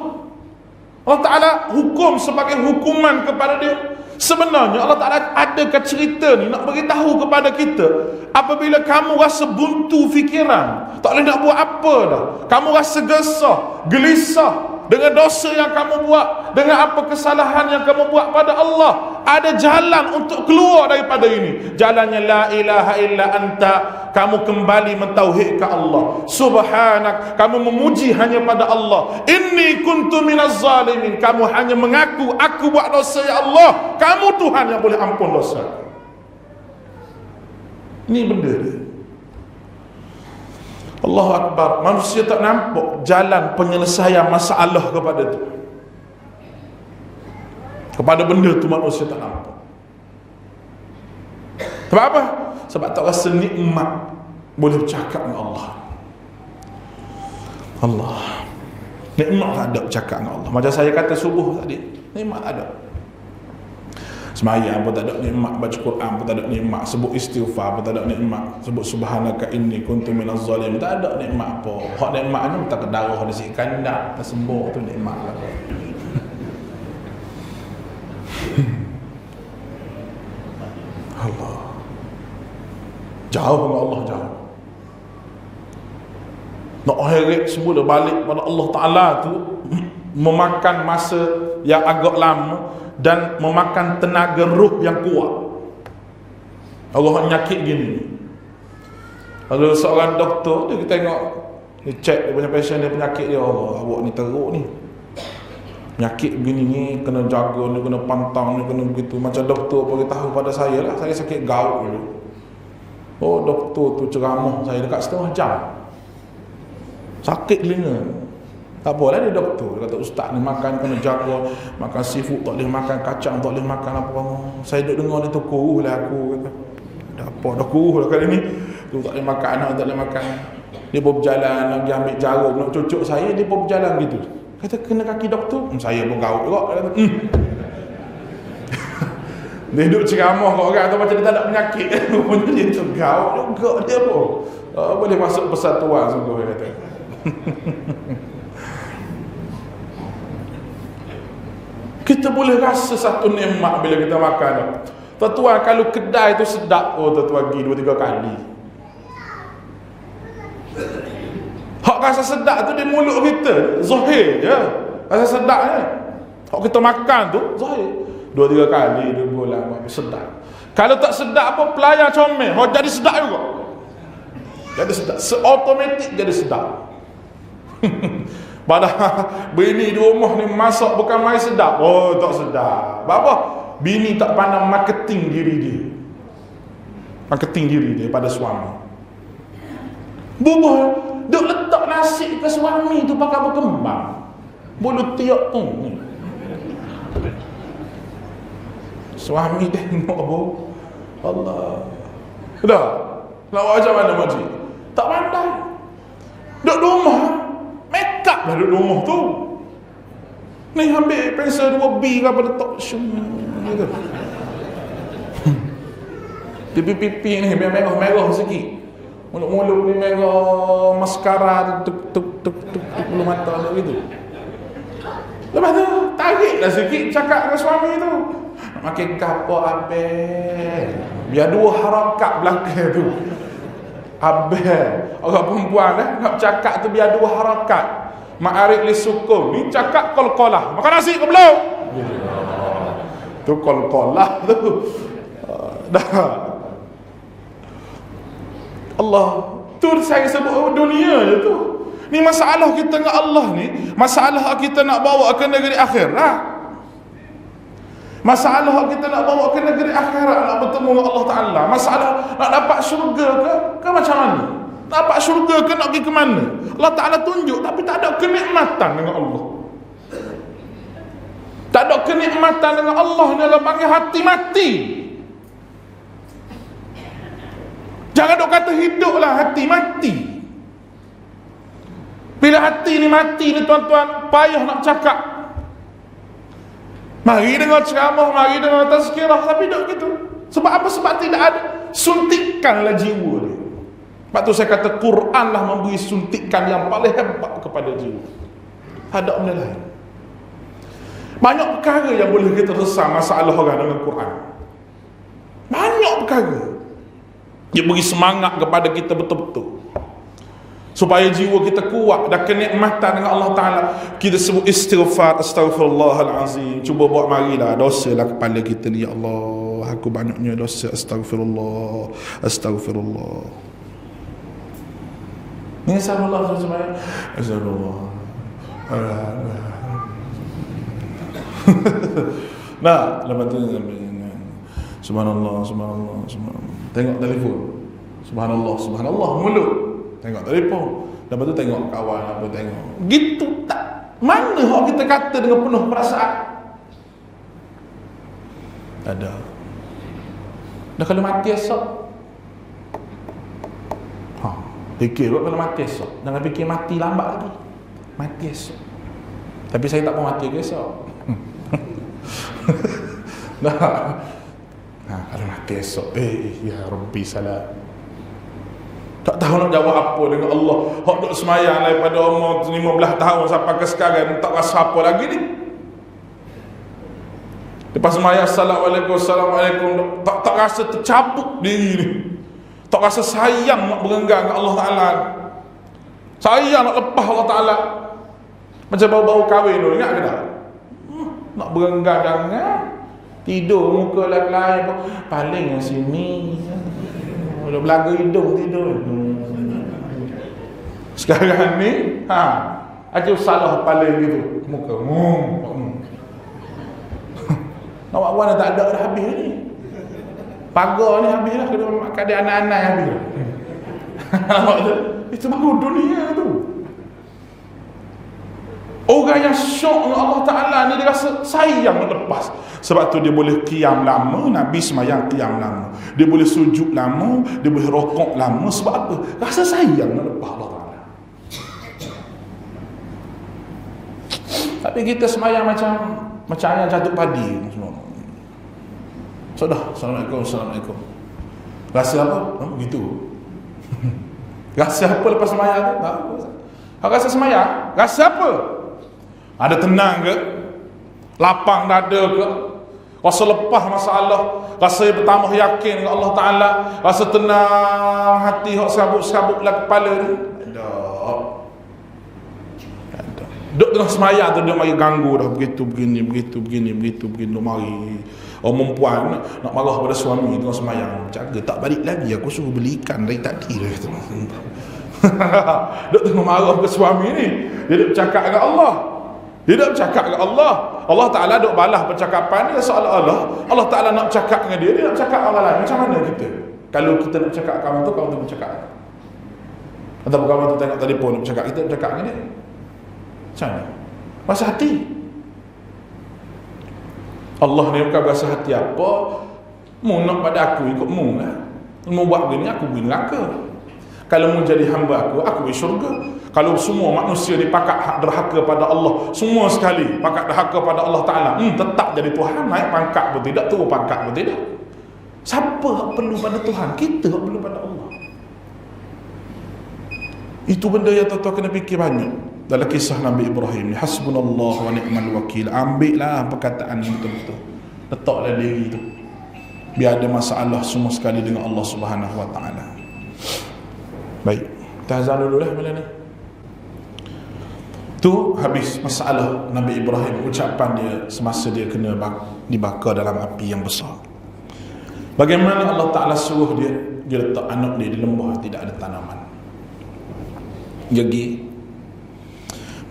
Allah Ta'ala hukum sebagai hukuman kepada dia. Sebenarnya Allah Ta'ala adakah cerita ni nak beritahu kepada kita, apabila kamu rasa buntu fikiran, tak boleh nak buat apa dah, kamu rasa gesah, gelisah dengan dosa yang kamu buat, dengan apa kesalahan yang kamu buat pada Allah, ada jalan untuk keluar daripada ini. Jalannya la ilaha illa anta, kamu kembali mentauhidkan Allah. Subhanak, kamu memuji hanya pada Allah. Inni kuntu minaz zalimin, kamu hanya mengaku aku buat dosa ya Allah, kamu Tuhan yang boleh ampun dosa. Ini benda dia. Allahu Akbar. Manusia tak nampak jalan penyelesaian masalah kepada tu, kepada benda tu manusia tak nampak. Sebab apa? Sebab tak rasa nikmat boleh bercakap dengan Allah. Allah nikmat tak ada bercakap dengan Allah. Macam saya kata subuh tadi, nikmat tak ada. Semayang pun tak ada nikmat, baca Quran pun tak ada nikmat, sebut istighfar pun tak ada nikmat, sebut subhanaka inni kuntu minaz zalimin, tak ada nikmat apa. Hak nikmatnya tak ke darah di sini kandak tersembur tu nikmat lah. Allah jauh dengan Allah, jauh. Nak heret semula balik pada Allah Ta'ala tu memakan masa yang agak lama dan memakan tenaga ruh yang kuat. Allah nyakit gini, kalau seorang doktor dia tengok, dia cek dia punya pasien, dia penyakit dia, Allah awak ni teruk ni, penyakit begini ni kena jaga ni, kena pantang ni, kena begitu. Macam doktor beritahu pada saya lah, saya sakit gout dulu. Oh, doktor tu ceramah saya dekat setengah jam, sakit telinga. Tak apalah dia doktor, dia kata ustaz ni makan kena jaga, makan seafood tak boleh makan, kacang tak boleh makan apa. Saya duduk dengar dia tu kuruh lah aku, kata dah apa dah kuruh lah kali ni, tu tak boleh makan, anak tak boleh makan. Dia pun berjalan lagi ambil jarum nak cucuk saya, dia pun berjalan gitu. Kata kena kaki doktor, saya pun gaut juga. Kata, dia duduk ceramah kat orang tu macam dia tak ada penyakit. Rupanya dia tu gaut juga dia pun. Boleh masuk persatuan sungguh, dia kata. Kita boleh rasa satu nikmat bila kita makan. Tuan-tuan, kalau kedai tu sedap, oh tuan-tuan pergi 2-3 kali. Hak rasa sedap tu di mulut kita, zahir je rasa sedapnya. Hak kita makan tu zahir 2-3 kali, 2 bulan sedap. Kalau tak sedap apa, pelayan comel, hak jadi sedap juga. Jadi sedap, seautomatik jadi sedap. Padahal bini di rumah ni masak bukan main sedap. Oh, tak sedap. Apa? Bini tak pandang marketing diri dia. Marketing diri dia pada suami. Bubuh, duk letak nasi ke suami tu pakai berkembang. Bulu tiak tu. Suami tengok bu. Allah. Dah. Nak buat macam mana makcik? Tak pandai. Duk rumah make up lah duduk rumah tu. Ni ambil pensel 2B ke apa letak gitu. Pipi-pipi ni biar merah-merah sikit. Mulut-mulut ni merah, maskara tuk tuk tuk tuk tuk bulu mata tu gitu. Lepas tu tariklah sikit cakap dengan suami tu. Nak makan kapal abel. Biar 2 harakat belakang tu. Abel, orang perempuan nak cakap tu biar 2 harakat. Ma'arif li sukun ni cakap kol-kolah. Makan nasi ke belum? Tu kol-kolah tu. Dah. Allah, tu saya sebut dunia je tu. Ni masalah kita dengan Allah ni, masalah kita nak bawa ke negeri akhirat. Masalah kita nak bawa ke negeri akhirat, nak bertemu dengan Allah Ta'ala. Masalah nak dapat syurga ke macam mana? Dapat syurga ke nak pergi ke mana? Allah Ta'ala tunjuk, tapi tak ada kenikmatan dengan Allah. Tak ada kenikmatan dengan Allah ni, Allah panggil hati mati. Jangan dok kata hiduplah, hati mati. Bila hati ni mati ni tuan-tuan, payah nak cakap. Mari dengar ceramah, mari dengar tazkirah, tapi dok gitu. Sebab apa? Sebab tidak ada suntikanlah jiwa dia. Sebab tu saya kata Quran lah memberi suntikan yang paling hebat kepada jiwa. Tak ada benda lain. Banyak perkara yang boleh kita resah masalah orang dengan Quran. Banyak perkara. Dia beri semangat kepada kita betul-betul, supaya jiwa kita kuat dan kenikmatan dengan Allah Ta'ala. Kita sebut istighfar, astaghfirullahalazim. Cuba buat marilah, dosalah kepala kita ni, ya Allah, aku banyaknya dosa, astaghfirullah, astaghfirullah. Ni sallallahu alaihi wasallam. Astagfirullah. Nah, lepas tu subhanallah, subhanallah, subhanallah. Tengok telefon. Subhanallah, subhanallah mulut. Tengok telefon. Lepas tu tengok kawan apa tengok. Gitu tak? Mana hak kita kata dengan penuh perasaan? Tak ada. Dah kalau mati esok. Fikir buat kalau mati esok. Jangan fikir mati lambat lagi. Mati esok. Tapi saya tak mau mati ke esok. Kalau mati esok, ya Rabbi salam. Tak tahu nak jawab apa dengan Allah. Hak duk semayang daripada umur 15 tahun sampai ke sekarang, tak rasa apa lagi ni. Lepas semayang assalamualaikum, assalamualaikum, tak rasa tercabut diri ni. Tak rasa sayang nak berenggang dengan Allah Ta'ala. Sayang nak lepas Allah Ta'ala. Macam bau-bau kahwin tu, ingat ke tak? Nak berenggang jangan. Tidur muka lain-lain pun paling yang sini. Udah belaga hidung tidur. Sekarang ni aja salah paling gitu muka. Nak buat mana tak ada dah habis ni. Pagar ni habis lah, kena makan dia anak-anak habis. Itu baru dunia tu. Orang yang syok dengan Allah Ta'ala ni, dia rasa sayang nak lepas. Sebab tu dia boleh qiyam lama. Nabi semayang qiyam lama. Dia boleh sujud lama. Dia boleh rokok lama. Sebab apa? Rasa sayang nak lepas Allah Ta'ala. Tapi kita semayang macam ayam jatuh padi semua. Sudah, assalamualaikum, assalamualaikum. Rasa apa? Begitu. Rasa apa lepas semayang? Rasa semayang? Rasa apa? Ada tenang ke? Lapang dada ke? Rasa lepas masalah? Rasa bertambah yakin dengan Allah Ta'ala? Rasa tenang hati, hak serabut-serabutlah kepala ni? Tak. Duk tengah semayang tu dia mari ganggu dah. Begitu begini, begitu begini, begitu begini. Mari orang perempuan nak marah pada suami tengah semayang. Jaga tak balik lagi, aku suruh beli ikan dari tadi dah. Duk tengah marah ke suami ni. Dia duk bercakap dengan Allah. Dia duk bercakap dengan Allah. Allah Ta'ala duk balas percakapan dia seolah-olah Allah Ta'ala nak bercakap dengan dia. Dia nak bercakap orang lain. Macam mana kita? Kalau kita nak bercakap kawan tu bercakap. Ataupun kawan tu tengok telefon nak bercakap, kita bercakap dengan dia. Macam mana? Rasa hati. Allah ni bukan rasa hati apa. Mu nak pada aku ikut mu lah. Mu buat begini, aku pergi neraka. Kalau mu jadi hamba aku pergi syurga. Kalau semua manusia ni pakat derhaka pada Allah, semua sekali pakat derhaka pada Allah Ta'ala, tetap jadi Tuhan, naik pangkat pun tidak, turun pangkat pun tidak. Siapa yang perlu pada Tuhan? Kita yang perlu pada Allah. Itu benda yang tuan-tuan kena fikir banyak. Dalam kisah Nabi Ibrahim ni, hasbunallah wa ni'mal wakil. Ambillah perkataan ni betul-betul, letaklah diri tu, biar ada masalah semua sekali dengan Allah Subhanahu wa Ta'ala. Baik, kita azan dulu lah malam ni. Tu habis masalah Nabi Ibrahim, ucapan dia semasa dia kena dibakar dalam api yang besar. Bagaimana Allah Ta'ala suruh dia letak anak dia di lembah tidak ada tanaman. Jadi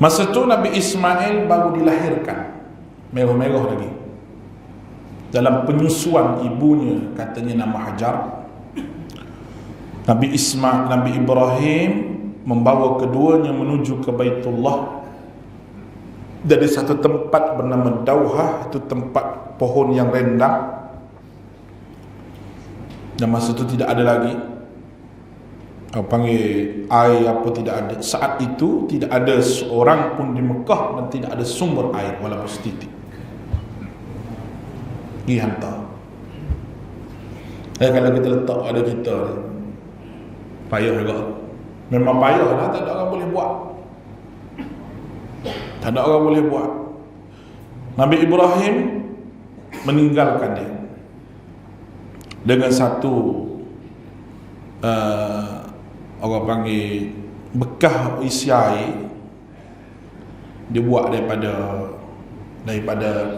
masa tu Nabi Ismail baru dilahirkan, merah-merah lagi. dalam penyusuan ibunya, katanya nama Hajar. Nabi Ibrahim membawa keduanya menuju ke Baitullah dari satu tempat bernama Dauhah, itu tempat pohon yang rindang, dan masa itu tidak ada lagi panggil air apa, tidak ada. Saat itu tidak ada seorang pun di Mekah dan tidak ada sumber air walaupun setitik. Pergi hantar. Kalau kita letak ada kita ni, payah juga. Memang payah lah, tak ada orang boleh buat. Tak ada orang boleh buat. Nabi Ibrahim meninggalkan dia dengan satu orang panggil bekah isi air. Dia buat daripada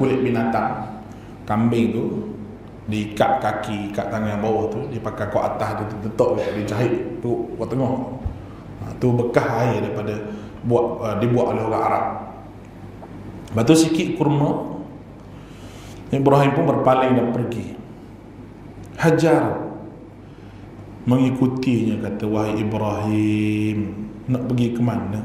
kulit binatang. Kambing tu diikat kaki, ikat tangan bawah tu, dia pakai kat atas tu, letak dia jahit tu kat tengah. Tu bekah air daripada dibuat oleh orang Arab. Lepas tu sikit kurma, Ibrahim pun berpaling dan pergi. Hajar mengikutinya, kata, wahai Ibrahim, nak pergi ke mana?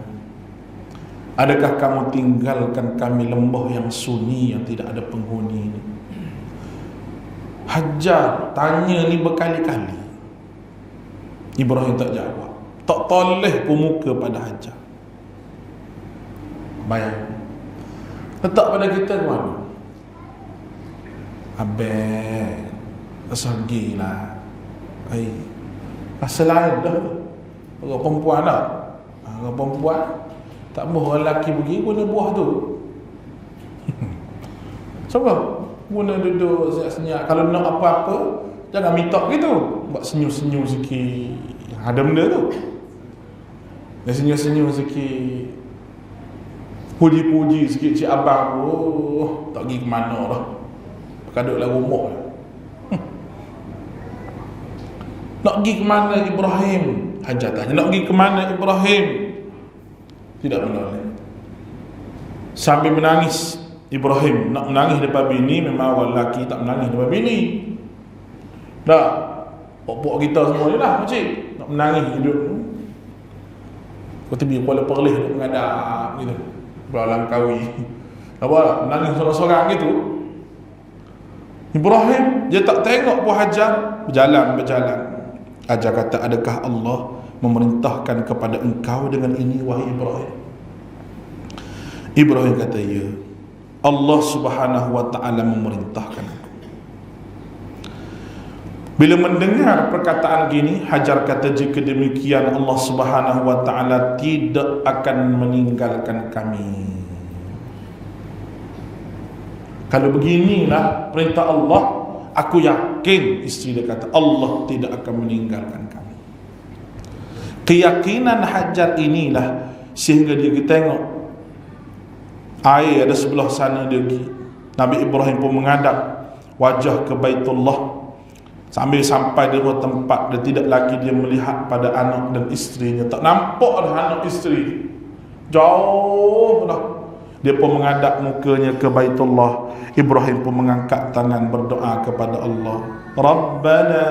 Adakah kamu tinggalkan kami lembah yang sunyi yang tidak ada penghuni ni? Hajar tanya ni berkali-kali. Ibrahim tak jawab, tak toleh pun muka pada Hajar. Bayang, letak pada kita ke mana? Abang tersagilah. Asal lain dah. Orang perempuan dah. Orang perempuan tak mahu orang lelaki pergi guna buah tu. Siapa? Guna duduk senyap-senyap. Kalau nak apa-apa, jangan minta gitu. Buat senyum-senyum sikit. Ada benda tu. Dan senyum-senyum sikit. Puji-puji sikit cik abang. Oh, tak pergi ke mana dah. Kaduk dalam rumah lah. Nak pergi ke mana Ibrahim? Hajar tanya, nak pergi ke mana Ibrahim? Tidak menoleh. Sambil menangis Ibrahim, nak menangis depan bini. Memang orang lelaki tak menangis depan bini. Dah, pok-pok kita semua ni lah, makcik, nak menangis hidup. Kau tiba Kuala Perlis nak mengadap gitu, beralang kawi. Apa lah, menangis sorang-sorang gitu. Ibrahim, dia tak tengok pun Hajar. Berjalan. Hajar kata, adakah Allah memerintahkan kepada engkau dengan ini, wahai Ibrahim? Ibrahim kata, ya, Allah Subhanahu wa ta'ala memerintahkan aku. Bila mendengar perkataan gini, Hajar kata, jika demikian Allah Subhanahu wa ta'ala tidak akan meninggalkan kami. Kalau beginilah perintah Allah, aku yakin, isteri dia kata, Allah tidak akan meninggalkan kami. Keyakinan Hajar inilah sehingga dia tengok air ada sebelah sana dia pergi. Nabi Ibrahim pun menghadap wajah ke Baitullah. Sambil sampai di tempat, dia tidak lagi dia melihat pada anak dan isterinya. Tak nampak dah anak isteri, jauh dah. Dia pun menghadap mukanya ke Baitullah. Ibrahim pun mengangkat tangan berdoa kepada Allah. Rabbana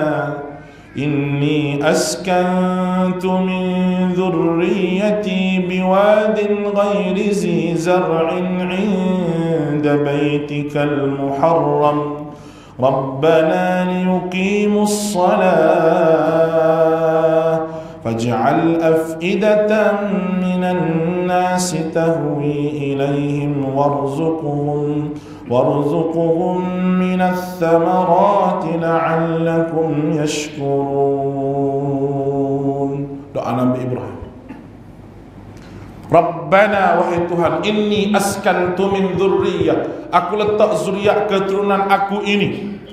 inni askantu min dhurriyyati biwadin ghairi zi zar'in 'inda baitikal muharram Rabbana liyuqimus salah faj'al af'idatan minan nasi tahwi ilaihim warzuqhum minas thamarati la'allakum yashkurun. Doa Nabi Ibrahim. Rabbana, wahai Tuhan, inni askantu min dzurriyyah, aku letak zuriat keturunan aku ini.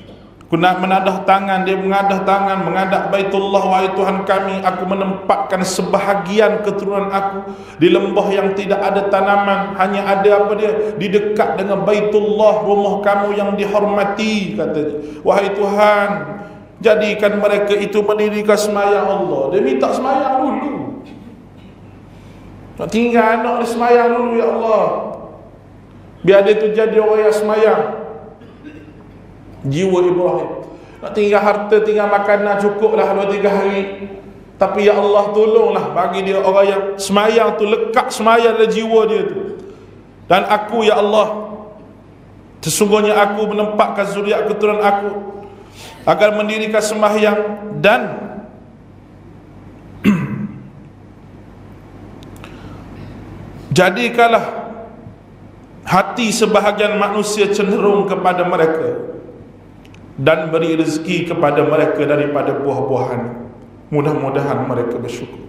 Aku nak menadah tangan, dia mengadah tangan, menghadap Baitullah, wahai Tuhan kami, aku menempatkan sebahagian keturunan aku di lembah yang tidak ada tanaman, hanya ada apa dia, di dekat dengan Baitullah, rumah kamu yang dihormati, katanya. Wahai Tuhan, jadikan mereka itu mendirikan sembahyang Allah. Dia minta sembahyang dulu. Nak tinggal anak dia sembahyang dulu, ya Allah. Biar dia tu jadi orang yang sembahyang. Jiwa Ibrahim. Nak tinggal harta, tinggal makanan cukuplah 2-3 hari. Tapi ya Allah tolonglah bagi dia orang yang semayang tu, lekat semayang dalam jiwa dia tu. Dan aku ya Allah, sesungguhnya aku menempatkan zuriat keturunan aku agar mendirikan sembahyang, dan jadikanlah hati sebahagian manusia cenderung kepada mereka, dan beri rezeki kepada mereka daripada buah-buahan. Mudah-mudahan mereka bersyukur.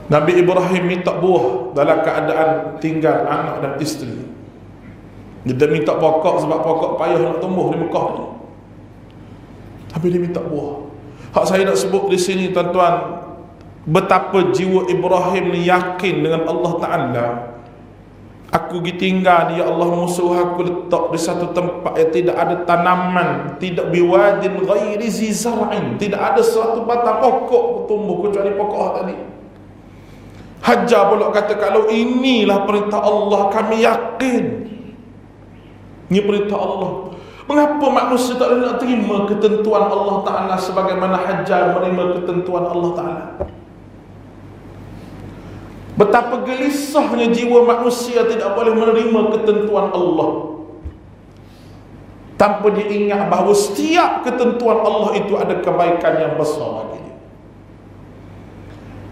Nabi Ibrahim minta buah dalam keadaan tinggal anak dan isteri. Dia minta pokok sebab pokok payah nak tumbuh di Mekah ni. Tapi dia minta buah. Hak saya nak sebut di sini tuan-tuan, betapa jiwa Ibrahim ni yakin dengan Allah Ta'ala. Aku ditinggal ni, ya Allah, musuh aku letak di satu tempat yang tidak ada tanaman, tidak biwadin ghairi zi zar'in, tidak ada suatu batang pokok bertumbuh kecuali pokok tadi. Hajar pula kata, kalau inilah perintah Allah, kami yakin ini perintah Allah. Mengapa manusia tak nak terima ketentuan Allah Ta'ala sebagaimana Hajar menerima ketentuan Allah Ta'ala? Betapa gelisahnya jiwa manusia tidak boleh menerima ketentuan Allah, tanpa dia ingat bahawa setiap ketentuan Allah itu ada kebaikan yang besar bagi dia.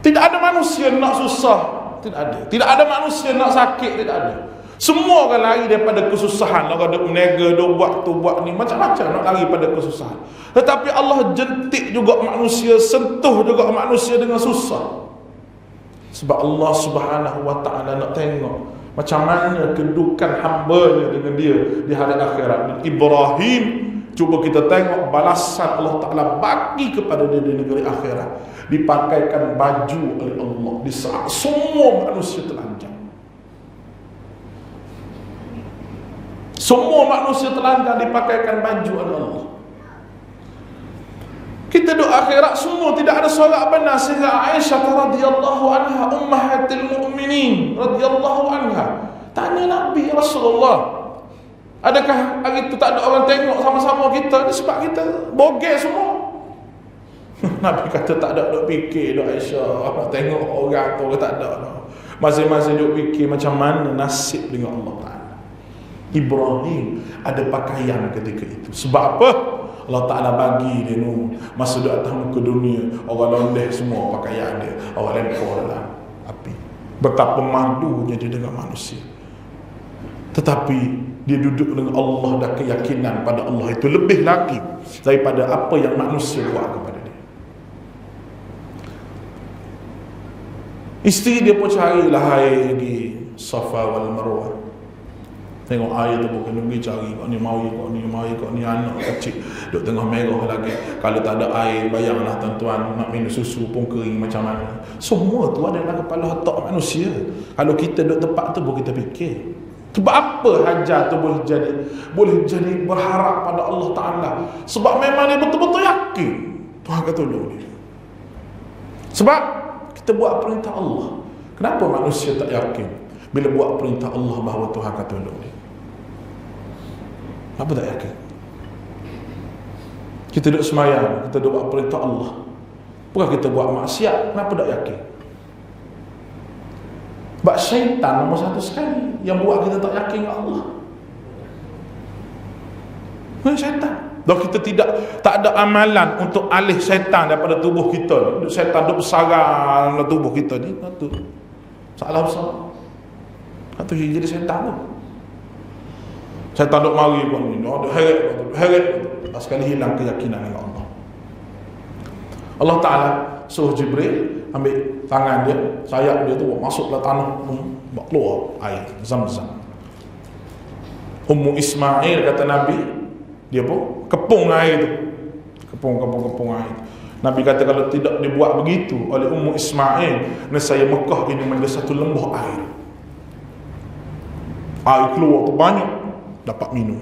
Tidak ada manusia nak susah, tidak ada. Tidak ada manusia nak sakit, tidak ada. Semua orang lari daripada kesusahan. Orang duk menega, duk buat tu buat ni, macam-macam nak lari pada kesusahan. Tetapi Allah jentik juga manusia, sentuh juga manusia dengan susah. Sebab Allah Subhanahu wa ta'ala nak tengok macam mana kedudukan hamba-Nya dengan dia di hari akhirat. Dan Ibrahim, cuba kita tengok balasan Allah Ta'ala bagi kepada dia di negeri akhirat. Dipakaikan baju oleh Allah di saat semua manusia telanjang. Semua manusia telanjang dipakaikan baju oleh Allah. Kita duduk akhirat semua tidak ada sorak benar, sehingga Aisyah radhiyallahu anha, ummahatul mukminin radhiyallahu anha, tanya Nabi Rasulullah, adakah hari itu tak ada orang tengok sama-sama kita? Ini sebab kita bogel semua. Nabi kata tak ada, duk fikir duk Aisyah nak tengok orang tu, tak ada. Masing-masing duk fikir macam mana nasib dengan Allah Ta'ala. Ibrahim ada pakaian ketika itu. Sebab apa? Allah Ta'ala bagi dia nu masa duduk atas muka dunia, orang londeh semua pakaian dia, orang lempar dalam api. Betapa malunya dia dengan manusia. Tetapi dia duduk dengan Allah dan keyakinan pada Allah itu lebih lagi daripada apa yang manusia buat kepada dia. Isteri dia pun carilah air di Safa wal Marwah. Tengok air tu bukan pergi cari, kau ni mari, kau ni mari, kau ni anak kecil duk tengah merah lagi. Kalau tak ada air, bayanglah tuan-tuan, nak minum susu pun kering macam mana. Semua tu ada dalam kepala otak manusia. Kalau kita duduk tempat tu pun kita fikir. Sebab apa Hajar tu boleh jadi berharap pada Allah Ta'ala? Sebab memang dia betul-betul yakin Tuhan akan tolong dia. Sebab kita buat perintah Allah. Kenapa manusia tak yakin bila buat perintah Allah bahawa Tuhan akan tolong dia? Kenapa tak yakin? Kita duduk semayang, kita duduk buat perintah Allah, bukan kita buat maksiat, kenapa tak yakin? Sebab syaitan nombor satu sekali yang buat kita tak yakin dengan Allah. Syaitan. Dan kita tak ada amalan untuk alih syaitan daripada tubuh kita. Syaitan duduk bersarang dalam tubuh kita ni, tu salah besar. Atau jadi syaitan tu. Syaitan duk mari pun ni, duk heret. Sekali hilang keyakinan dengan Allah. Allah Ta'ala suruh Jibril ambil tangan dia, sayap dia tu masuk dalam tanah, buat keluar air Zam-Zam. Ummu Ismail kata Nabi, dia pun kepung air tu. Kepung air tu. Nabi kata kalau tidak dibuat begitu oleh Ummu Ismail, nescaya Mekah ini menjadi satu lembah air. Air keluar tu banyak, dapat minum.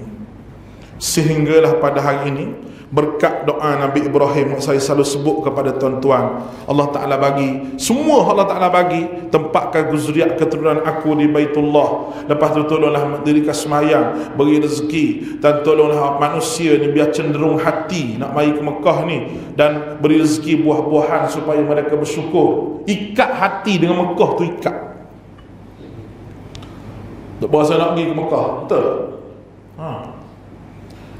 Sehinggalah pada hari ini, berkat doa Nabi Ibrahim yang saya selalu sebut kepada tuan-tuan, Allah Ta'ala bagi semua, Allah Ta'ala bagi, tempatkan zuriat keturunan aku di Baitullah. Lepas tu tolonglah mendirikan semayang, beri rezeki, dan tolonglah manusia ni biar cenderung hati nak mari ke Mekah ni, dan beri rezeki buah-buahan supaya mereka bersyukur. Ikat hati dengan Mekah tu, ikat. Tak berasa nak pergi ke Mekah, betul?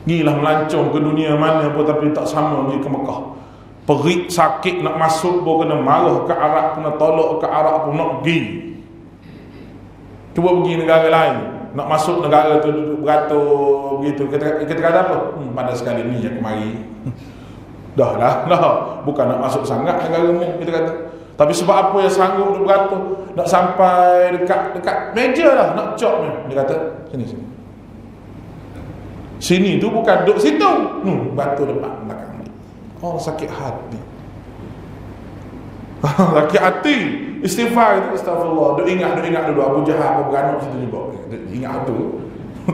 Gilah melancong ke dunia mana pun, tapi tak sama pergi ke Mekah. Perit sakit nak masuk pun kena marah ke Arab, kena tolak ke Arab pun nak pergi. Cuba pergi negara lain, nak masuk negara tu duduk beratur begitu. Kita kata apa? Pada sekali ni yang kemari. Dah, bukan nak masuk sangat negara ni, kita kata. Tapi sebab apa yang sanggup duduk beratur, nak sampai dekat meja lah, nak cop ni. Dia kata, sini. Sini tu bukan duduk situ. Batu depan belakang ni. Oh, sakit hati. Sakit hati. Istighfar itu, astagfirullah. Duk ingat dulu Abu Jahal apa beranak situ juga. Ingat tu.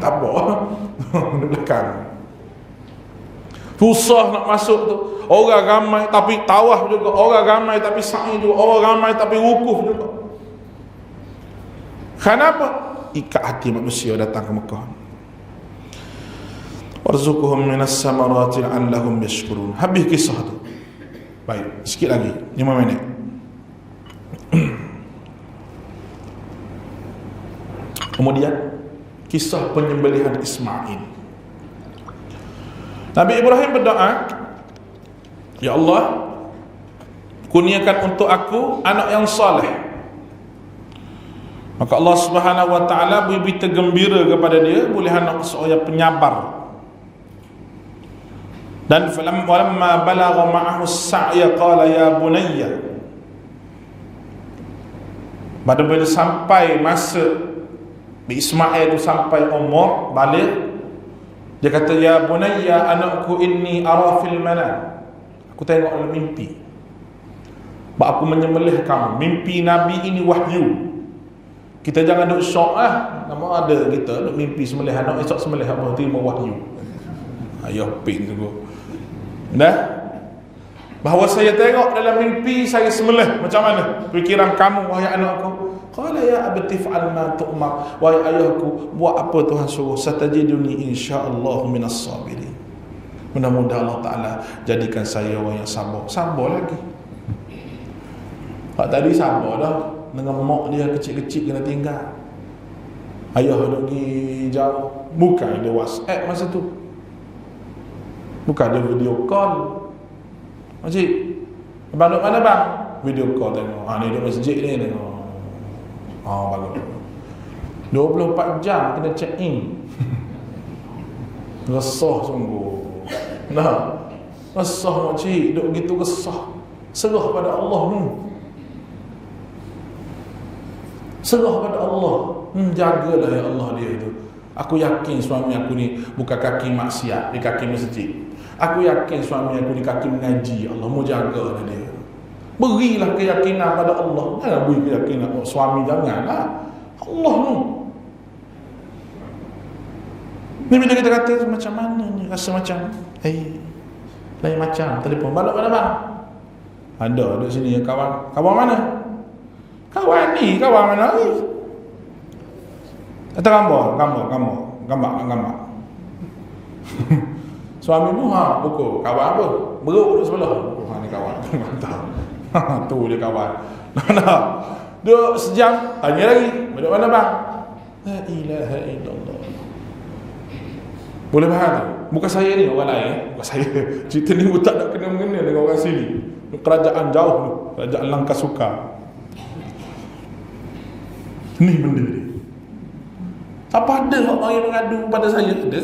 Tak apa. Duduk belakang. Susah nak masuk tu. Orang ramai tapi tawaf juga. Orang ramai tapi sa'i juga. Orang ramai tapi wukuf juga. Kenapa? Ikat hati manusia datang ke Mekah. Warzuquhum minas samarati la'allahum yashkurun. Habis kisah tu. Baik, sikit lagi 5 minit. Kemudian kisah penyembelihan Ismail. Nabi Ibrahim berdoa, ya Allah, kurniakan untuk aku anak yang saleh. Maka Allah Subhanahu wa taala beri berita gembira kepada dia, boleh anak seorang penyabar. Dan walamma balagha ma'ahu as-sa'ya qala ya bunayya. Pada bila sampai masa Ismail itu sampai umur balik, dia kata, ya bunayya anakku inni ara fil manam. Aku tengok dalam mimpi bahawa aku menyembelih kamu. Mimpi Nabi ini wahyu. Kita jangan duk syok nama ada kita duk mimpi sembelih anak, esok sembelih apa, terima wahyu. Ayah pin tu. Dah, bahawa saya tengok dalam mimpi saya sembelih. Macam mana fikiran kamu wahai anakku? Qala ya abati fa'al ma tu'mar. Wahai ayahku, buat apa Tuhan suruh. Satajiduni insyaallah minas sabirin. Mudah-mudahan Allah Ta'ala jadikan saya orang yang sabar. Sabar lagi. Pak tadi sabar dah, dengan mak dia kecil-kecil kena tinggal. Ayah duduk pergi jauh. Bukan ada WhatsApp masa tu, bukan ada video call. Makcik, abang duduk mana bang? Video call tengok. Ni duduk masjid ni tengok. Bagus. 24 jam kena check in. Resah sungguh. Resah makcik, duduk begitu resah. Serah pada Allah ni. Serah pada Allah. Jagalah ya Allah dia itu. Aku yakin suami aku ni bukan kaki maksiat, dia kaki masjid. Aku yakin suami aku ni kaki mengaji. Allah mau jagalah dia. Berilah keyakinan pada Allah. Jangan beri keyakinan suami, janganlah. Allah ni. Ni bila kita kata macam mana ni, rasa macam lain macam telefon. Balik mana bang? Ada di sini kawan. Kawan mana? Kawan ni, kawan mana ni? Kata gambar. Suami pun pukul. Kawan apa? Beruk duduk sebelah. Ni kawan. Mantap. Tu dia kawan. Duduk sejam. Hanya lagi. Duduk mana bang? La ilaha illallah. Boleh faham tak? Bukan saya ni, orang lain. Bukan saya. Cerita ni pun tak nak kena-mengena dengan orang sini. Kerajaan jauh tu. Kerajaan Langkah Suka. Ni benda ni. Apa ada orang yang mengadu pada saya? Ada.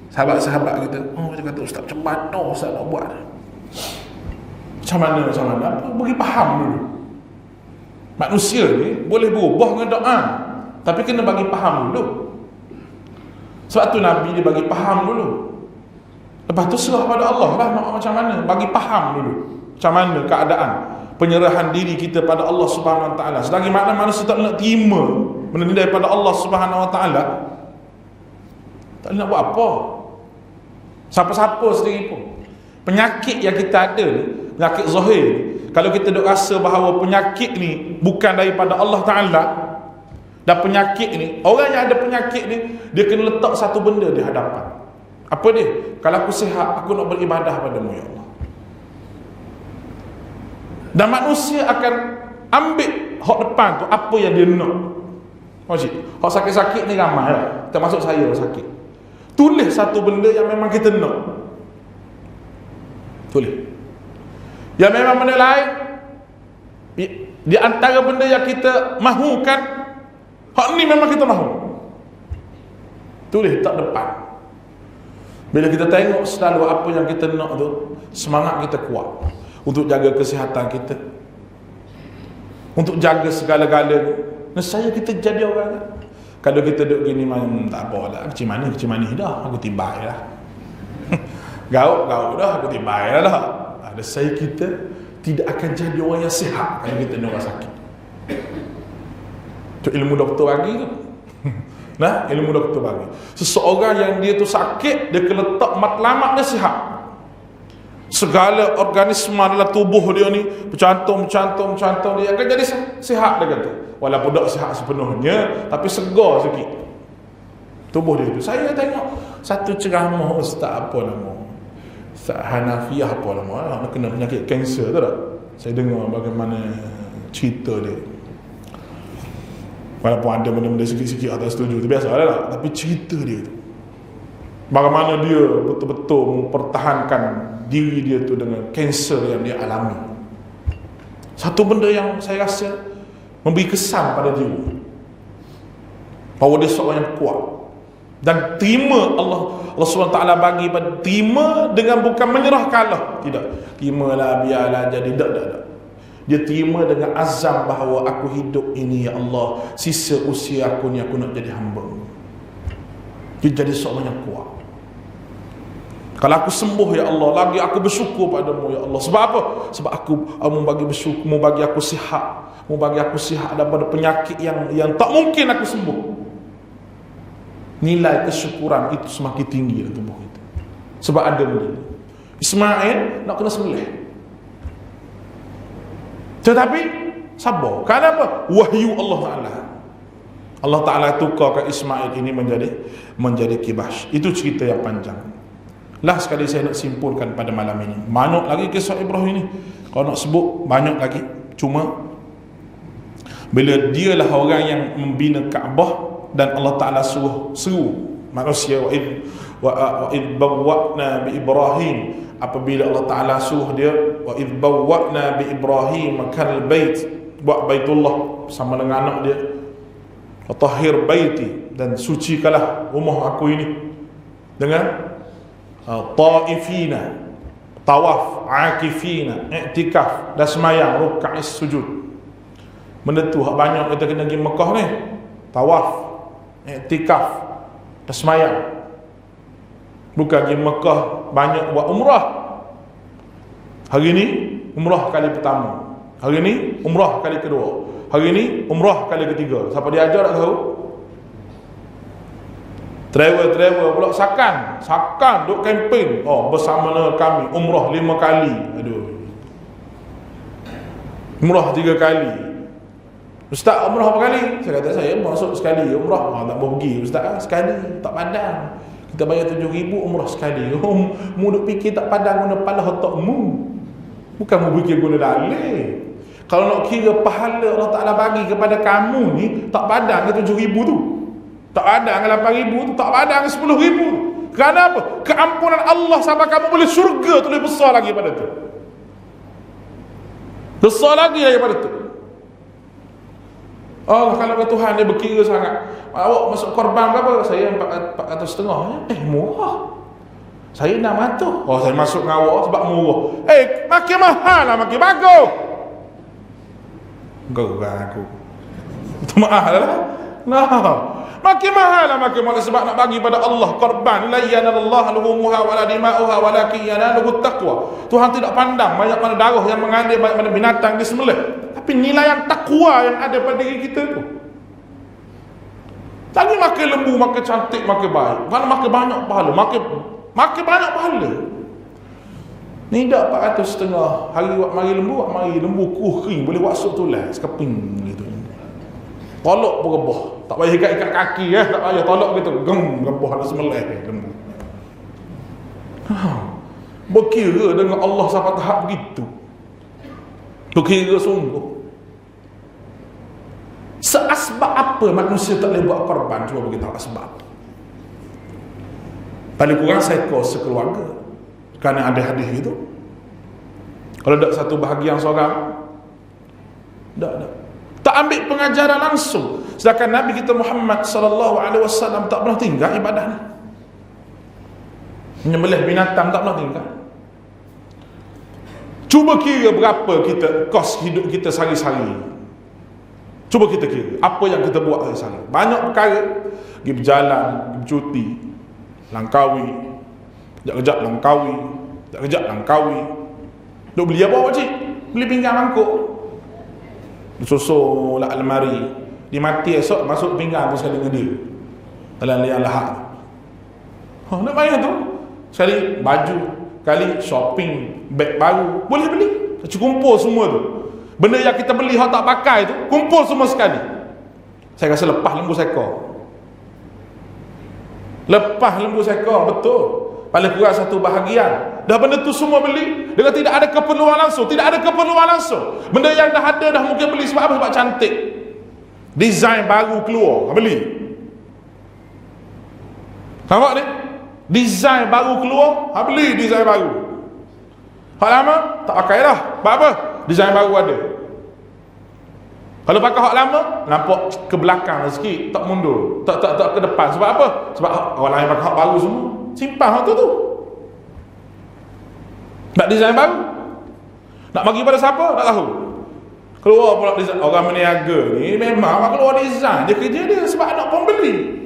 Sahabat-sahabat kita. Dia kata, Ustaz macam mana Ustaz nak buat? Macam mana? Apa? Bagi faham dulu. Manusia ni boleh berubah dengan doa, tapi kena bagi faham dulu. Sebab tu Nabi dia bagi faham dulu. Lepas tu serah pada Allah lah nak macam mana. Bagi faham dulu macam mana keadaan penyerahan diri kita pada Allah Subhanahu Wa Taala. Selagi mana manusia tak nak terima benda ni daripada Allah Subhanahu Wa Taala, tak nak buat apa. Siapa-siapa sendiri pun. Penyakit yang kita ada ni, penyakit zahir ni, kalau kita duk rasa bahawa penyakit ni bukan daripada Allah Ta'ala, dan penyakit ni, orang yang ada penyakit ni, dia kena letak satu benda di hadapan. Apa dia? Kalau aku sihat, aku nak beribadah padamu ya Allah. Dan manusia akan ambil hak depan tu apa yang dia nak. Hak sakit-sakit ni ramai lah, termasuk saya sakit. Tulis satu benda yang memang kita nak. Tulis. Yang memang benda lain, di antara benda yang kita mahukan, hak ni memang kita mahu. Tulis tak depan. Bila kita tengok selalu apa yang kita nak tu, semangat kita kuat untuk jaga kesihatan kita, untuk jaga segala-galanya. Nescaya kita jadi orang. Kalau kita duduk gini macam tak apa lah, kecil manis dah, aku tibai lah. Gauk dah, aku tibai lah. Nescaya kita tidak akan jadi orang yang sihat kalau kita ni orang sakit. Itu ilmu doktor bagi tu. Nah, ilmu doktor bagi. Seseorang yang dia tu sakit, dia kena letak matlamat dia sihat. Segala organisme dalam tubuh dia ni bercantum dia akan jadi sihat, dia kata. Walaupun tak sihat sepenuhnya, tapi segar sikit tubuh dia tu. Saya tengok satu ceramah ustaz apa nama, Ustaz Hanafiah apa nama, nak kena penyakit kanser tu tak? Saya dengar bagaimana cerita dia. Walaupun ada benda-benda sikit-sikit tak setuju, itu biasa lah, tapi cerita dia tu, bagaimana dia betul-betul mempertahankan diri dia tu dengan kanser yang dia alami. Satu benda yang saya rasa memberi kesan pada dia, bahawa dia seorang yang kuat dan terima Allah SWT bagi pada, terima dengan bukan menyerah kalah, tidak, terimalah biarlah jadi, tak. Dia terima dengan azam bahawa aku hidup ini ya Allah, sisa usia aku ni aku nak jadi hamba. Dia jadi seorang yang kuat. Kalau aku sembuh ya Allah, lagi aku bersyukur padamu ya Allah. Sebab apa? Sebab aku mau bagi bersyukur, mau bagi aku sihat, mau bagi aku sihat daripada penyakit yang tak mungkin aku sembuh. Nilai kesyukuran itu semakin tinggi dalam tubuh kita. Sebab ada benda Ismail nak kena sembelih, tetapi sabar. Kenapa? Wahyu Allah Ta'ala. Allah Ta'ala tukarkan Ismail ini menjadi kibas. Itu cerita yang panjang. Last sekali saya nak simpulkan pada malam ini. Banyak lagi kisah Ibrahim ini, kalau nak sebut banyak lagi. Cuma bila dialah orang yang membina Kaabah, dan Allah Ta'ala seru manusia, wa id bawwa'na bi Ibrahim, apabila Allah Ta'ala suruh dia, wa id bawwa'na bi Ibrahim makal bait, buat baitullah sama dengan anak dia, wa tahhir baiti, dan sucikalah rumah aku ini dengan taifina, tawaf, akifina, i'tikaf, dan semayang, ruka'is sujud. Benda tu banyak kita kena pergi Mekah ni, tawaf, i'tikaf, dan semayang. Bukan pergi Mekah banyak buat umrah. Hari ni umrah kali pertama, hari ni umrah kali kedua, hari ni umrah kali ketiga. Siapa dia ajar tak tahu? Travel pula sakan duk camping. Bersama kami umrah 5 kali. Aduh, umrah 3 kali. Ustaz, umrah berapa kali? Saya kata, saya masuk sekali umrah. Tak mau pergi Ustaz, sekali tak padang. Kita bayar 7,000 umrah sekali. Mu duk fikir tak padang guna pala otakmu, bukan mu fikir guna dalil. Kalau nak kira pahala Allah Ta'ala bagi kepada kamu ni, tak padang ke 7,000 tu, tak padang ke 8,000 tu, tak padang ke 10,000 tu. Kerana apa? Keampunan Allah sampai kamu boleh syurga tu lebih besar lagi pada tu, besar lagi daripada tu. Oh, kalau Tuhan dia berkira sangat. Awak masuk korban berapa? Saya 400,500. Murah. Saya 600. Oh, saya masuk dengan awak sebab murah. Makin mahal lah, makin bagus. Gerang aku. Itu mahal lah. Makin mahal lah, makin mahal. Sebab nak bagi pada Allah korban. La yanallahu luhumuha wala dima'uha walakin yanaluhu taqwa. Tuhan tidak pandang banyak mana darah yang mengalir, banyak mana binatang disembelih, tapi nilai yang takwa yang ada pada diri kita tu. Lagi makin lembu, makin cantik, makin baik. Kalau makin banyak pahala, makin makin banyak pahala. Ni dak 400.5 hari buat mari lembu kering boleh buat sok tulas sekeping gitu. Tolak berebah, tak payah ikat kaki tak payah tolak gitu, berebah ada semelih lembu. Berkira dengan Allah sampai tahap begitu. Berkira sungguh. Seasbab apa manusia tak boleh buat korban? Cuba bagi tahu asbab. Paling kurang seekor sekeluarga. Kerana ada hadis itu. Kalau tak satu bahagian seorang, tak ambil pengajaran langsung. Sedangkan Nabi kita Muhammad sallallahu alaihi wasallam tak pernah tinggal ibadah ni. Menyembelih binatang tak pernah tinggal. Cuba kira berapa kita kos hidup kita sehari-hari. Cuba kita kira apa yang kita buat sehari-hari. Banyak perkara, pergi berjalan, pergi bercuti, langkawi, kejap-kejap langkawi, kejap-kejap langkawi. Duk beli apa cik? Beli pinggan mangkuk. Susul lah almari. Dia mati esok masuk pinggan tu sekali dengan dia. Dalam liang lahak. Nak bayar tu? Sekali baju, kali shopping, beg baru, boleh beli. Kumpul semua tu. Benda yang kita beli hak tak pakai tu, kumpul semua sekali. Saya rasa lepas lembu sekor. Lepas lembu sekor, betul. Paling kurang satu bahagian. Dah benda tu semua beli dengan tidak ada keperluan langsung. Tidak ada keperluan langsung. Benda yang dah ada dah mungkin beli sebab apa? Sebab cantik. Design baru keluar, beli. Nampak ni? Design baru keluar, beli design baru. Hak lama tak pakai dah. Sebab apa? Design baru ada. Kalau pakai hak lama, nampak ke belakang sikit, tak mundur, tak ke depan. Sebab apa? Sebab orang lain pakai hak baru semua. Simpan hak tu. Nak design baru. Nak bagi pada siapa? Tak tahu. Keluar pula design. Orang meniaga ni memang keluar design. Dia kerja dia sebab nak pembeli.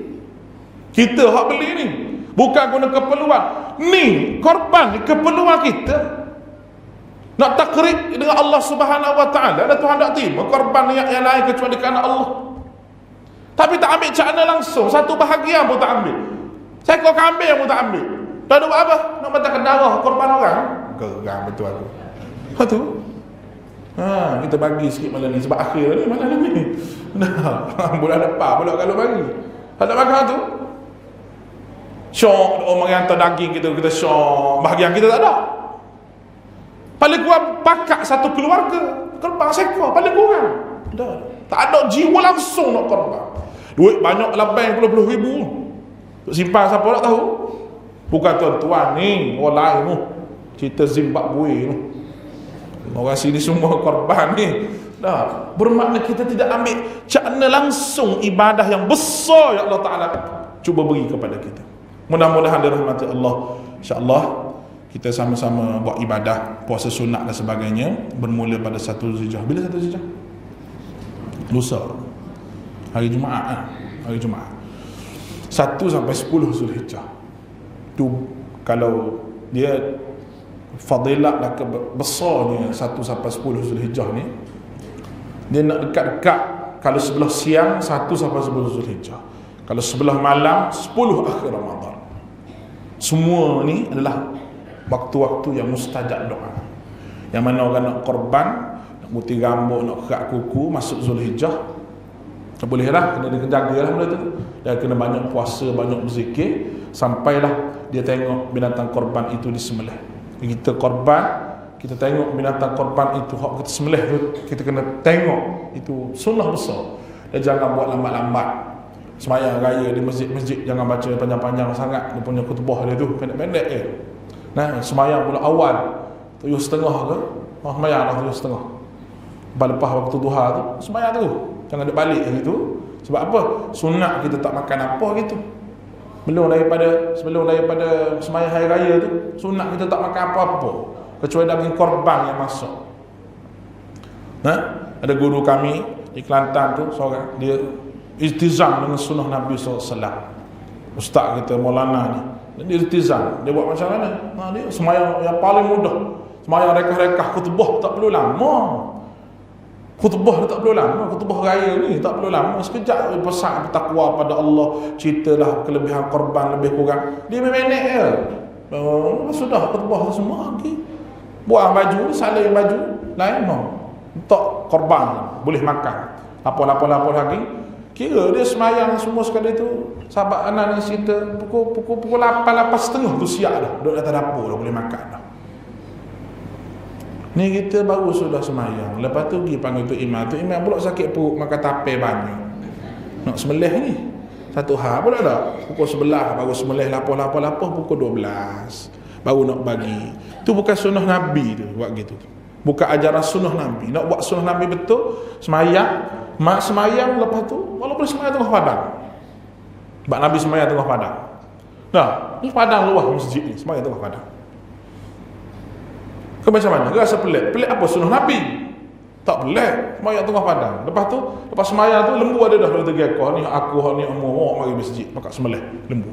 Kita hak beli ni bukan guna keperluan. Ni korban ni keperluan kita. Nak takrib dengan Allah Subhanahu wa taala, dan Tuhan tak terima korban yang lain kecuali kerana Allah. Tapi tak ambil cara langsung, satu bahagian pun tak ambil. Seekor kambing pun tak ambil. Tak ada buat apa? Nak matakan darah korban orang. Geram betul aku. Tu. Kita bagi sikit malam ni sebab akhir ni malam ni. Bulan depan pula kalau bagi. Tak makan tu. Syok orang yang hantar daging kita syok, bahagian kita tak ada. Paling kurang pakat satu keluarga korban seekor, paling kurang. Tak ada jiwa langsung nak korban. Duit banyak lah bank puluh ribu. Simpan siapa nak tahu? Bukan tuan-tuan ni, orang lain tu. Cerita Zimbabwe tu. Orang sini semua korban ni. Dah, bermakna kita tidak ambil cara langsung ibadah yang besar yang Allah Ta'ala cuba beri kepada kita. Mudah-mudahan dirahmati Allah. InsyaAllah kita sama-sama buat ibadah, puasa sunat dan sebagainya, bermula pada 1 Zulhijjah. Bila 1 Zulhijjah? Lusa. Hari Jumaat. Hari Jumaat. 1 sampai 10 Zulhijjah. Tu kalau dia fadilat dan besarnya 1 sampai 10 Zulhijjah ni, dia nak dekat-dekat kalau sebelah siang 1 sampai 10 Zulhijjah. Kalau sebelah malam 10 akhir Ramadan. Semua ni adalah waktu-waktu yang mustajab doa. Yang mana orang nak korban, nak putih rambut, nak kerak kuku, masuk Zulhijjah, tak boleh lah, kena dijaga lah benda tu. Dan kena banyak puasa, banyak berzikir, sampailah dia tengok binatang korban itu disembelih. Kita korban, kita tengok binatang korban itu, hak kita sembelih tu, kita kena tengok. Itu sunnah besar. Dan jangan buat lambat-lambat. Semayang raya di masjid-masjid jangan baca panjang-panjang sangat. Dia punya khutbah dia tu pendek-pendek je. Nah, semayang pula awal 7.30 ke? Semayang dah 7.30. Lepas waktu duha tu semayang tu. Jangan dia balik gitu. Sebab apa? Sunat kita tak makan apa gitu. Sebelum daripada semayang hari raya tu, sunat kita tak makan apa-apa kecuali daging korban yang masuk. Nah, ada guru kami di Kelantan tu seorang, dia iltizam dengan sunnah Nabi SAW. Ustaz kita Maulana ni, dia iltizam. Dia buat macam mana? Dia semayang yang paling mudah. Semayang rekah-rekah khutbah tak perlu lama. Khutbah tak perlu lama. Khutbah raya ni tak perlu lama. Sekejap pesan bertakwa pada Allah, ceritalah kelebihan korban lebih kurang 5 minit je. Sudah khutbah semua lagi. Buang baju, salin baju, lain no. Untuk korban boleh makan. Lapor lagi. Kira dia semayang semua sekali tu. Sahabat anak ni cerita pukul 8:30 tu siap dah. Duduk atas dapur dah boleh makan dah. Ni kita baru sudah semayang. Lepas tu pergi panggil tu imam. Tu imam pula sakit perut makan tape banyak. Nak sembelih ni. Satu hal pula tak. Pukul 11 baru sembelih lapor pukul 12. Baru nak bagi. Tu bukan sunnah Nabi tu buat gitu. Bukan ajaran sunnah Nabi. Nak buat sunnah Nabi betul, semayang, mak semayang lepas tu walaupun semayang tengah padang. Sebab Nabi semayang tengah padang. Nah, ni padang luas masjid ni, semayang tengah padang. Kau macam mana? Kau rasa pelik? Pelik apa sunnah Nabi? Tak pelik, semayang tengah padang. Lepas tu, lepas semayang tu lembu ada dah dari ekor ni aku ni umur mari masjid pakai sembelih lembu.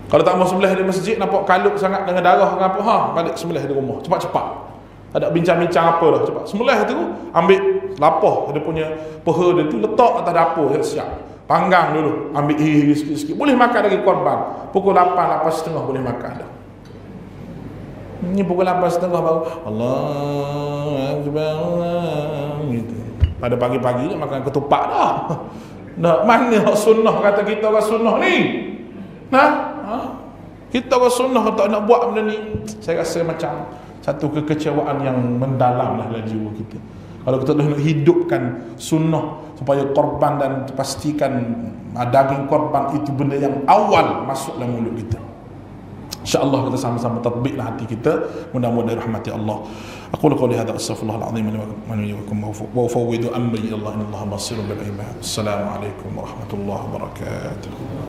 Kalau tak mau sembelih di masjid nampak kalut sangat dengan darah dengan apa, balik sembelih di rumah cepat-cepat. Ada bincang-bincang apa dah cepat. Sembelih tu ambil lapah dia punya peha dia tu letak atas dapur siap. Panggang dulu, ambil sikit-sikit. Boleh makan lagi korban. Pukul 8:30 boleh makan dah. Ini pukul 8:30 baru Allahu Akbar gitu. Pada pagi-pagi dia makan ketupat dah. Nak mana sunnah kata kita orang sunnah ni? Kita orang sunnah tak nak buat benda ni. Saya rasa macam satu kekecewaan yang mendalam lah dalam jiwa kita. Kalau kita nak hidupkan sunnah supaya korban dan pastikan daging korban itu benda yang awal masuk dalam mulut kita. InsyaAllah kita sama-sama tatbiklah hati kita. Mudah-mudahan rahmati Allah. Aku qouli hadza astaghfirullahal azim li wa lakum wa ufawwidu amri ila Allah innallaha basirun bil ibad. Assalamualaikum warahmatullahi wabarakatuh.